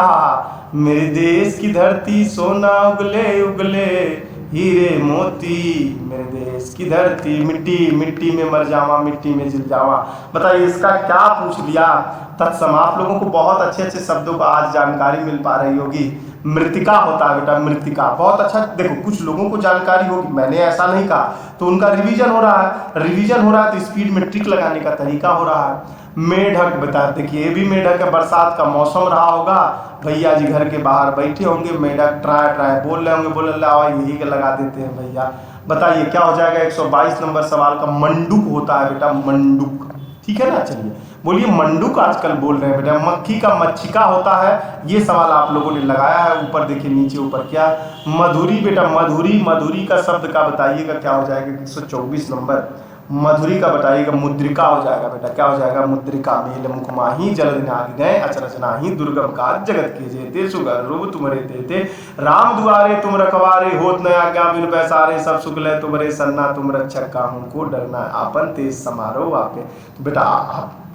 मेरे देश की धरती सोना उगले उगले हीरे मोती, मेरे देश की धरती मिट्टी, मिट्टी में मर जावा, मिट्टी में जिल जावा। बताइए इसका क्या पूछ लिया तत्सम। आप लोगों को बहुत अच्छे अच्छे शब्दों का आज जानकारी मिल पा रही होगी। मृतिका होता है बेटा, मृतिका बहुत अच्छा। देखो कुछ लोगों को जानकारी होगी, मैंने ऐसा नहीं कहा, तो उनका रिवीजन हो रहा है, रिवीजन हो रहा है तो स्पीड में ट्रिक लगाने का तरीका हो रहा है। मेढक बता, देखिए ये भी मेढक है, बरसात का मौसम रहा होगा, भैया जी घर के बाहर बैठे होंगे, मेढक ट्राई ट्राई बोल रहे होंगे, बोले लाओ यही के लगा देते हैं भैया। बताइए क्या हो जाएगा 122 नंबर सवाल का। मंडूक होता है बेटा, मंडूक, ठीक है ना। चलिए बोलिए मंडूक आजकल बोल रहे हैं बेटा। मक्खी का मच्छिका होता है, ये सवाल आप लोगों ने लगाया है। ऊपर देखिए, नीचे ऊपर क्या, मधुरी बेटा। मधुरी, मधुरी का शब्द का बताइएगा क्या हो जाएगा, 124 नंबर। मधुरी का बताइएगा, मुद्रिका हो जाएगा बेटा। क्या हो जाएगा, मुद्रिका। मेल मुख माही जल नाग गए अचरज नाही, दुर्गम काज जगत के जेते, सुगर रूप तुमरे देते, राम दुआरे तुम रखवारे, होत न आज्ञा बिन पैसारे, सब सुख ले तुमरे सन्ना, तुम रक्षक काहू को डरना, आपन तेज समारोह आपके। तो बेटा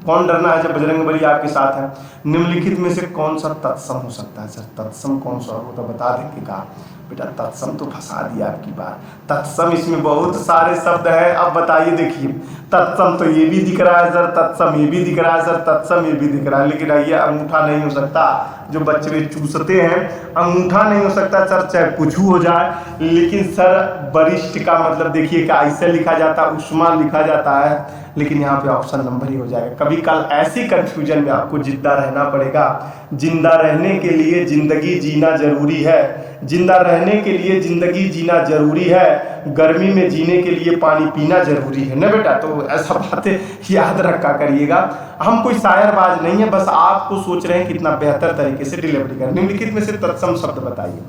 कौन डरना है जब बजरंग बली आपके साथ है। निम्नलिखित में से कौन सा तत्सम हो सकता है सर, तत्सम कौन सा हो तो बता देंगे। कहा बेटा तत्सम तो फंसा दिया आपकी बात। तत्सम इसमें बहुत सारे शब्द हैं, अब बताइए। देखिए तत्सम तो ये भी दिख रहा है सर, तत्सम ये भी दिख रहा है सर, तत्सम ये भी दिख रहा है, लेकिन ये अंगूठा नहीं हो सकता। जो बच्चे चूसते हैं अंगूठा नहीं हो सकता सर, चाहे कुछ हो जाए। लेकिन सर वरिष्ठ का मतलब देखिए क्या ऐसे लिखा जाता है, उष्मा लिखा जाता है, लेकिन यहाँ पे ऑप्शन नंबर ही हो जाएगा। कभी कल ऐसी कंफ्यूजन में आपको जिंदा रहना पड़ेगा। जिंदा रहने के लिए जिंदगी जीना जरूरी है, जिंदा रहने के लिए जिंदगी जीना जरूरी है, गर्मी में जीने के लिए पानी पीना जरूरी है ना बेटा। तो ऐसा बातें याद रखा करिएगा। हम कोई शायरबाज नहीं है, बस आपको सोच रहे हैं कितना बेहतर तरीके से डिलीवरी करें। निम्नलिखित में से तत्सम शब्द बताइए।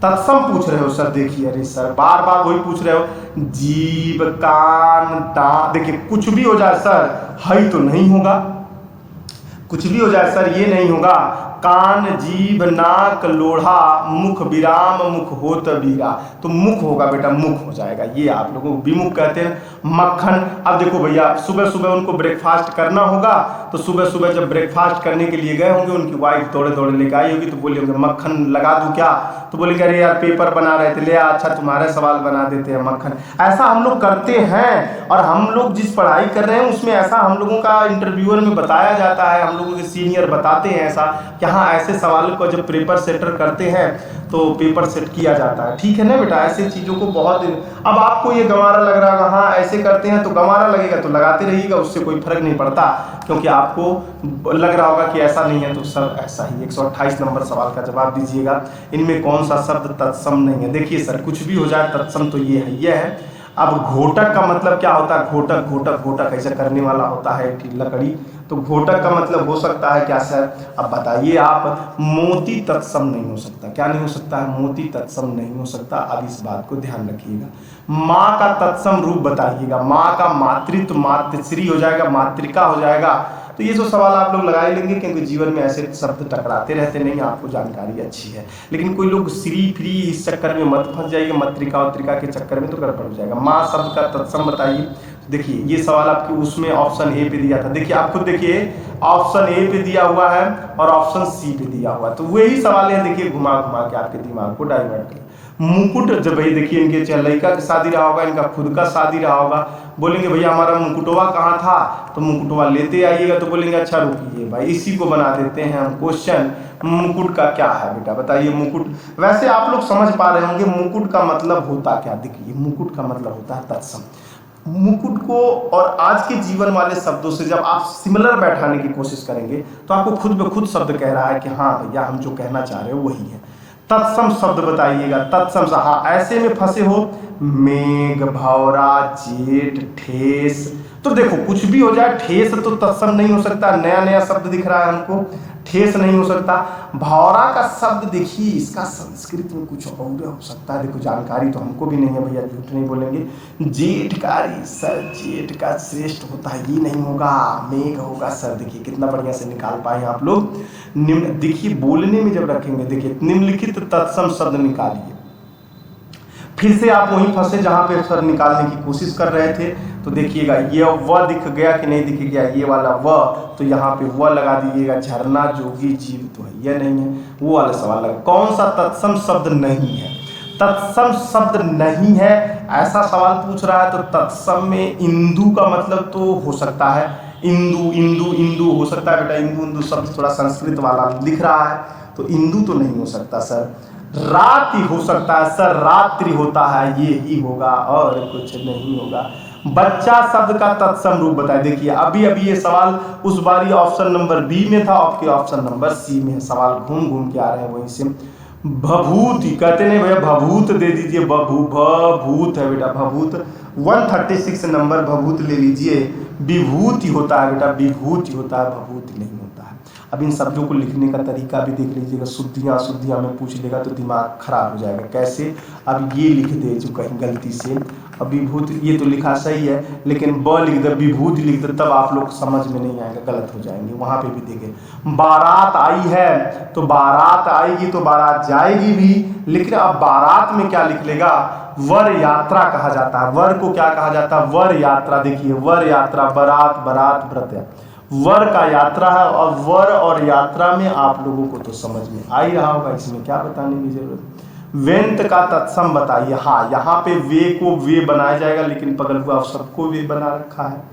तत्सम पूछ रहे हो सर, देखिए अरे सर बार बार वही पूछ रहे हो। जीव, कान, दांत, देखिए कुछ भी हो जाए सर, हई तो नहीं होगा। कुछ भी हो जाए सर, ये नहीं होगा। कान, जीभ, नाक, लोढ़ा, मुख, विराम, मुख होत बीरा, तो मुख होगा बेटा, मुख हो जाएगा। ये आप लोगों को विमुख कहते हैं। मक्खन, अब देखो भैया सुबह सुबह उनको ब्रेकफास्ट करना होगा, तो सुबह सुबह जब ब्रेकफास्ट करने के लिए गए होंगे, उनकी वाइफ दौड़े दौड़े लेकर आई होगी, तो बोले होंगे मक्खन लगा दूं क्या, तो बोलेंगे अरे यार पेपर बना रहे थे, ले अच्छा तुम्हारे सवाल बना देते हैं मक्खन। ऐसा हम लोग करते हैं, और हम लोग जिस पढ़ाई कर रहे हैं उसमें ऐसा हम लोगों का इंटरव्यूअर में बताया जाता है, हम लोगों के सीनियर बताते हैं ऐसा कि हाँ ऐसे सवालों को जब पेपर सेटर करते हैं तो पेपर सेट किया जाता है। ठीक है ना बेटा, ऐसे चीज़ों को बहुत। अब आपको ये गंवारा लग रहा है, हाँ ऐसे करते हैं तो गंवारा लगेगा, तो लगाते रहिएगा, उससे कोई फर्क नहीं पड़ता, क्योंकि आपको लग रहा होगा कि ऐसा नहीं है तो सर ऐसा ही। 128 नंबर सवाल का जवाब दीजिएगा। इनमें कौन सा शब्द तत्सम नहीं है। देखिए सर कुछ भी हो जाए तत्सम तो ये है, ये है। अब घोटक का मतलब क्या होता है, घोटक, घोटक, घोटक ऐसा करने वाला होता है लकड़ी, तो घोटक का मतलब हो सकता है क्या सर, अब बताइए आप। मोती तत्सम नहीं हो सकता। क्या नहीं हो सकता है, मोती तत्सम नहीं हो सकता। अब इस बात को ध्यान रखिएगा। माँ का तत्सम रूप बताइएगा। माँ का मातृत्व, मातृश्री हो जाएगा, मातृका हो जाएगा। तो ये जो सवाल आप लोग लगा लेंगे, क्योंकि जीवन में ऐसे शब्द टकराते रहते नहीं, आपको जानकारी अच्छी है। लेकिन कोई लोग श्री फ्री इस चक्कर में मत फंस जाइए, मातृका उत्रिका के चक्कर में, तो गड़बड़ हो जाएगा। माँ शब्द का तत्सम बताइए। देखिए ये सवाल आपके उसमें ऑप्शन ए पे दिया था। देखिए आप खुद देखिए, ऑप्शन ए पे दिया हुआ है और ऑप्शन सी पे दिया हुआ है, तो वही सवाल है। देखिए घुमा घुमा के आपके दिमाग को डाइवर्ट करें। मुकुट, जब भाई देखिए इनके चाहे लड़का की शादी रहा होगा, इनका खुद का शादी रहा होगा, बोलेंगे भैया हमारा मुकुटवा कहाँ था, तो मुकुटवा लेते आइएगा, तो बोलेंगे अच्छा रुकिए भाई इसी को बना देते हैं हम क्वेश्चन। मुकुट का क्या है बेटा बताइए। मुकुट, वैसे आप लोग समझ पा रहे होंगे मुकुट का मतलब होता क्या। देखिए मुकुट का मतलब होता है तत्सम। मुकुट को और आज के जीवन वाले शब्दों से जब आप सिमिलर बैठाने की कोशिश करेंगे, तो आपको खुद ब खुद शब्द कह रहा है कि हाँ भैया हम जो कहना चाह रहे हो वही है। तत्सम शब्द बताइएगा। तत्सम से हाँ ऐसे में फंसे हो, मेघ, भौरा, जेठ, ठेस, तो देखो कुछ भी हो जाए, ठेस तो तत्सम नहीं हो सकता। नया नया शब्द दिख रहा है हमको, ठेस नहीं हो सकता। भौरा का शब्द देखिए, इसका संस्कृत में कुछ और हो सकता है। देखो जानकारी तो हमको भी नहीं है भैया, झूठ नहीं बोलेंगे। जेठकारी सर, जेठ का श्रेष्ठ होता है, ये नहीं होगा, मेघ होगा सर। देखिए कितना बढ़िया से निकाल पाए आप लोग। निम्न देखिए बोलने में जब रखेंगे, देखिए निम्नलिखित तत्सम शब्द निकालिए। फिर से आप वहीं फंसे जहां पे सर निकालने की कोशिश कर रहे थे, तो देखिएगा ये व दिख गया कि नहीं दिख गया, ये वाला व, तो यहाँ पे व लगा दीजिएगा। झरना, जोगी, जीव तो है, ये नहीं है, वो वाला सवाल लगा। कौन सा तत्सम शब्द नहीं है। तत्सम शब्द नहीं है ऐसा सवाल पूछ रहा है, तो तत्सम में इंदु का मतलब तो हो सकता है। इंदु, इंदु, इंदु हो सकता है बेटा। इंदु, इंदु शब्द थोड़ा संस्कृत वाला दिख रहा है, तो इंदु तो नहीं हो सकता सर। रात्रि हो सकता है सर, रात्रि होता है, ये ही होगा और कुछ नहीं होगा। बच्चा शब्द का तत्सम रूप बताए। देखिए अभी अभी ये सवाल उस बारी ऑप्शन नंबर बी में था, आपके ऑप्शन नंबर सी में है। सवाल घूम घूम के आ रहे हैं वहीं से। भभूति कहते नहीं भैया, भभूत दे दीजिए, भभूत है बेटा, भभूत 136 नंबर भभूत ले लीजिए। विभूति होता है बेटा, विभूति होता है, भभूति नहीं होता है। अब इन शब्दों को लिखने का तरीका भी देख लीजिएगा, शुद्धियाँ शुद्धियाँ में पूछ लेगा तो दिमाग खराब हो जाएगा। कैसे? अब ये लिख दे जो कहीं गलती से, अब विभूति ये तो लिखा सही है, लेकिन ब लिख दे, विभूति लिख दे, तब आप लोग समझ में नहीं आएगा, गलत हो जाएंगे। वहाँ पे भी देखें, बारात आई है तो बारात आएगी तो बारात जाएगी भी, लेकिन अब बारात में क्या लिख लेगा? वर यात्रा कहा जाता है। वर को क्या कहा जाता है? वर यात्रा। देखिए वर यात्रा, बारात बारात व्रत है, वर का यात्रा है, और वर और यात्रा में आप लोगों को तो समझ में आ ही रहा होगा, इसमें क्या बताने की जरूरत। वेंत का तत्सम बताइए। हाँ, यहाँ पे वे को वे बनाया जाएगा, लेकिन पगल हुआ सबको वे बना रखा है,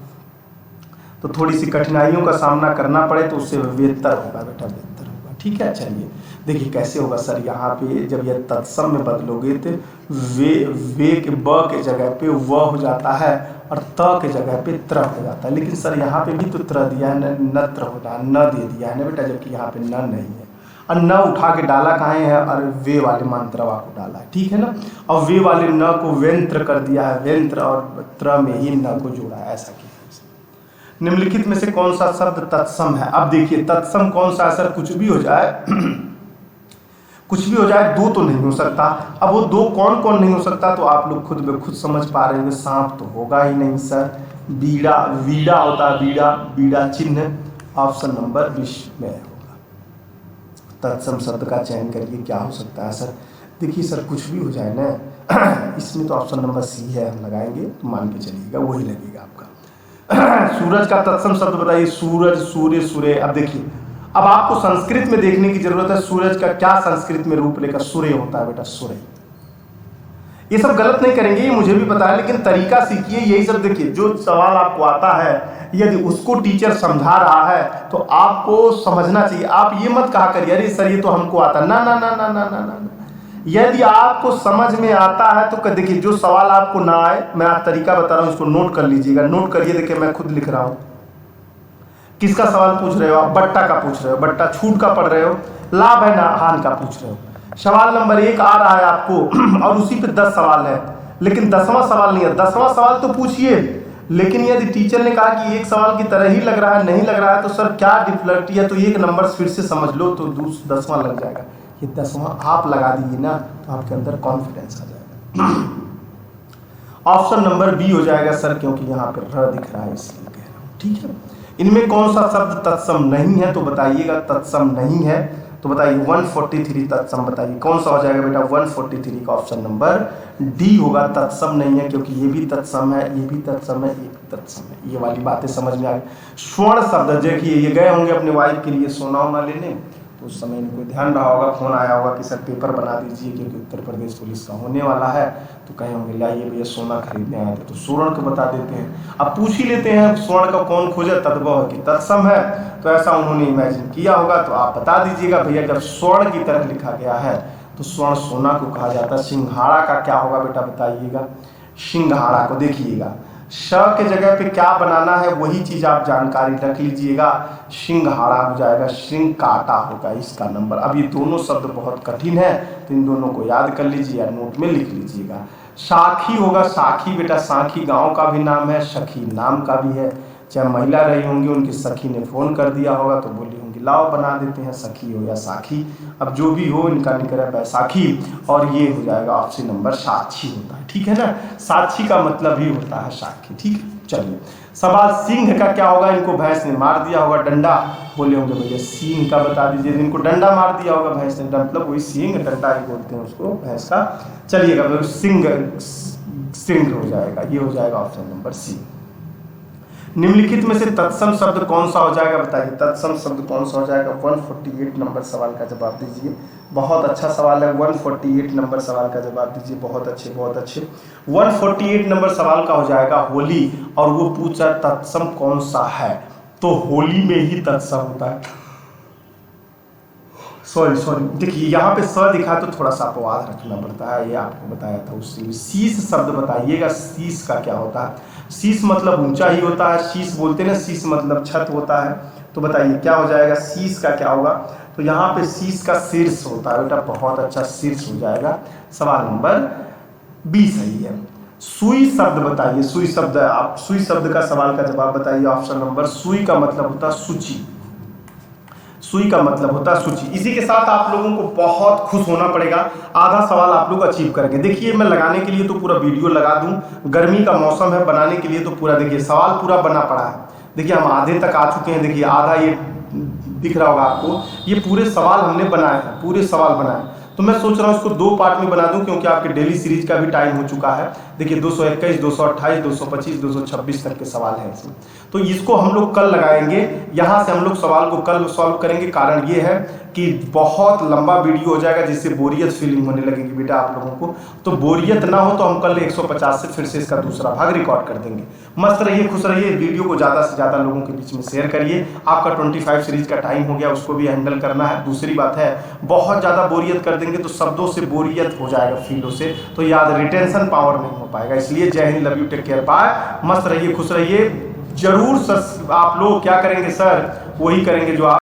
तो थोड़ी सी कठिनाइयों का सामना करना पड़े तो उससे बेहतर होगा बेटा, बेहतर होगा। ठीक है, चलिए देखिए कैसे होगा सर। यहाँ पे जब यह तत्सम में बदलोगे तो वे के ब के जगह पे व हो जाता है, और त के जगह पे त्र हो जाता है। लेकिन सर यहाँ पे भी तो त्र दिया है, नत्र होता है, न दे दिया है ना बेटा, जबकि यहाँ पे न नहीं है। और न उठा के डाला कहाँ है? और वे वाले मंत्रवा को डाला है, ठीक है ना। और वे वाले न को वेंत्र कर दिया है, वेंत्र, और त्र में ही न को जोड़ा है, ऐसा किया। निम्नलिखित में से कौन सा शब्द तत्सम है? अब देखिए तत्सम कौन सा है सर? कुछ भी हो जाए कुछ भी हो जाए, दो तो नहीं हो सकता। अब वो दो कौन कौन नहीं हो सकता तो आप लोग खुद ब खुद समझ पा रहे हैं। सांप तो होगा ही नहीं सर, बीड़ा, वीड़ा होता है, बीड़ा, बीड़ा चिन्ह ऑप्शन नंबर 20 में होगा। तत्सम शब्द का चयन करिए, क्या हो सकता है सर? देखिए सर कुछ भी हो जाए ना, इसमें तो ऑप्शन नंबर सी है, हम लगाएंगे तो मान के चलिएगा वही लगेगा आपका। सूरज का तत्सम शब्द बताइए। सूरज, सूर्य, सूर्य। अब देखिए, अब आपको संस्कृत में देखने की जरूरत है, सूरज का क्या संस्कृत में रूप लेकर सूर्य होता है बेटा, सूर्य। ये सब गलत नहीं करेंगे, ये मुझे भी पता है, लेकिन तरीका सीखिए। यही सब देखिए, जो सवाल आपको आता है यदि उसको टीचर समझा रहा है तो आपको समझना चाहिए। आप ये मत कहा करिए अरे सर ये तो हमको आता, ना ना ना ना ना ना ना। यदि आपको समझ में आता है तो देखिए, जो सवाल आपको ना आए, मैं आप तरीका बता रहा हूँ, इसको नोट कर लीजिएगा, नोट करिए। देखिए मैं खुद लिख रहा हूँ। किसका सवाल पूछ रहे हो आप? बट्टा का पूछ रहे हो, बट्टा छूट का पढ़ रहे हो, लाभ है ना हानि का पूछ रहे हो। सवाल नंबर 1 आ रहा है आपको और उसी पे 10 सवाल है, लेकिन 10वां सवाल नहीं है। 10वां सवाल तो पूछिए, लेकिन यदि टीचर ने कहा कि एक सवाल की तरह ही लग रहा है, नहीं लग रहा है, तो सर क्या डिफिकल्टी है? तो 1 नंबर फिर से समझ लो तो 10वां लग जाएगा। ये 10वां आप लगा दीजिए ना तो आपके अंदर कॉन्फिडेंस आ जाएगा। ऑप्शन नंबर बी हो जाएगा सर, क्योंकि यहाँ पे र दिख रहा है इसलिए कह रहा हूँ। ठीक है, इनमें कौन सा शब्द तत्सम नहीं है तो बताइएगा। तत्सम नहीं है तो बताइए 143 तत्सम बताइए कौन सा हो जाएगा बेटा? 143 का ऑप्शन नंबर डी होगा। तत्सम नहीं है क्योंकि ये भी तत्सम है, ये भी तत्सम है, ये भी तत्सम है। ये वाली बातें समझ में आ गई। स्वर्ण शब्द, देखिए ये गए होंगे अपने वाइफ के लिए सोना वोना लेने, तो उस समय इनको ध्यान रहा होगा, फोन आया होगा कि सर पेपर बना दीजिए क्योंकि उत्तर प्रदेश पुलिस का होने वाला है, तो कहे होंगे लाइए भैया सोना खरीदने आए थे, तो स्वर्ण को बता देते हैं। अब पूछ ही लेते हैं स्वर्ण का कौन खोजे, तद्भव है कि तत्सम है, तो ऐसा उन्होंने इमेजिन किया होगा। तो आप बता दीजिएगा भैया, जब स्वर्ण की तरह लिखा गया है तो स्वर्ण सोना को कहा जाता है। सिंघाड़ा का क्या होगा बेटा बताइएगा? सिंघाड़ा को देखिएगा, श के जगह पे क्या बनाना है वही चीज आप जानकारी रख लीजिएगा। सिंघाड़ा हो जाएगा, सिंह काटा होगा इसका नंबर। अब ये दोनों शब्द बहुत कठिन है तो इन दोनों को याद कर लीजिए या नोट में लिख लीजिएगा। साखी होगा, साखी बेटा, साखी गांव का भी नाम है, सखी नाम का भी है। चाहे महिला रही होंगी, उनकी सखी ने फोन कर दिया होगा तो बोली होंगी लाओ बना देते हैं, सखी हो या साखी, अब जो भी हो इनका निकल है बैसाखी। और ये हो जाएगा ऑप्शन नंबर साक्षी होता है। ठीक है ना, साक्षी का मतलब ही होता है साक्षी। ठीक है, चलिए सवाल सिंह का क्या होगा? इनको भैंस ने मार दिया होगा, डंडा बोले होंगे भैया, सिंह का बता दीजिए। इनको डंडा मार दिया होगा भैंस ने, मतलब वही सिंह, डंडा ही बोलते हैं उसको भैंस का। चलिएगा सिंह हो जाएगा, ये हो जाएगा ऑप्शन नंबर सी। निम्नलिखित में से तत्सम शब्द कौन सा हो जाएगा बताइए? तत्सम शब्द कौन सा हो जाएगा? 148 नंबर सवाल का जवाब दीजिए। बहुत अच्छा सवाल है, 148 नंबर सवाल का जवाब दीजिए। बहुत अच्छे, बहुत अच्छे। 148 नंबर सवाल का हो जाएगा होली, और वो पूछा तत्सम कौन सा है, तो होली में ही तत्सम होता है। सॉरी देखिए यहाँ पे स दिखा तो थोड़ा सा अपवाद रखना पड़ता है, ये आपको बताया था उससे। शीश शब्द बताइएगा, शीश का क्या होता है? शीश मतलब ऊंचा ही होता है, शीश बोलते हैं ना, शीश मतलब छत होता है। तो बताइए क्या हो जाएगा? शीश का क्या होगा? तो यहाँ पे शीश का शीर्ष होता है बेटा, बहुत अच्छा शीर्ष हो जाएगा। सवाल नंबर 20 सही है। सुई शब्द बताइए, सुई शब्द, आप सुई शब्द का सवाल का जवाब बताइए। ऑप्शन नंबर, सुई का मतलब होता है सूची, सुई का मतलब होता है सूची। इसी के साथ आप लोगों को बहुत खुश होना पड़ेगा, आधा सवाल आप लोग अचीव करेंगे। देखिए मैं लगाने के लिए तो पूरा वीडियो लगा दूं, गर्मी का मौसम है, बनाने के लिए तो पूरा देखिए सवाल पूरा बना पड़ा है। देखिए हम आधे तक आ चुके हैं, देखिए आधा ये दिख रहा होगा आपको, ये पूरे सवाल हमने बनाए हैं, पूरे सवाल बनाए। तो मैं सोच रहा हूँ इसको 2 पार्ट में बना दूं, क्योंकि आपके डेली सीरीज का भी टाइम हो चुका है। देखिए 221, 228, 225, 226 तक के सवाल हैं इसमें। तो इसको हम लोग कल लगाएंगे, यहाँ से हम लोग सवाल को कल सॉल्व करेंगे। कारण ये है कि बहुत लंबा वीडियो हो जाएगा, जिससे बोरियत फीलिंग होने लगेगी बेटा आप लोगों को। तो बोरियत ना हो तो हम कल 150 से फिर से इसका दूसरा भाग रिकॉर्ड कर देंगे। मस्त रहिए, खुश रहिए, वीडियो को ज़्यादा से ज़्यादा लोगों के बीच में शेयर करिए। आपका 25 सीरीज का टाइम हो गया, उसको भी हैंडल करना है। दूसरी बात है, बहुत ज़्यादा बोरियत कर देंगे तो शब्दों से बोरियत हो जाएगा, फीलों से, तो याद रिटेंशन पावर नहीं हो पाएगा। इसलिए Jai Hind, love you, take care, bye. मस्त रहिए, खुश रहिए। जरूर आप लोग क्या करेंगे सर, वही करेंगे जो आप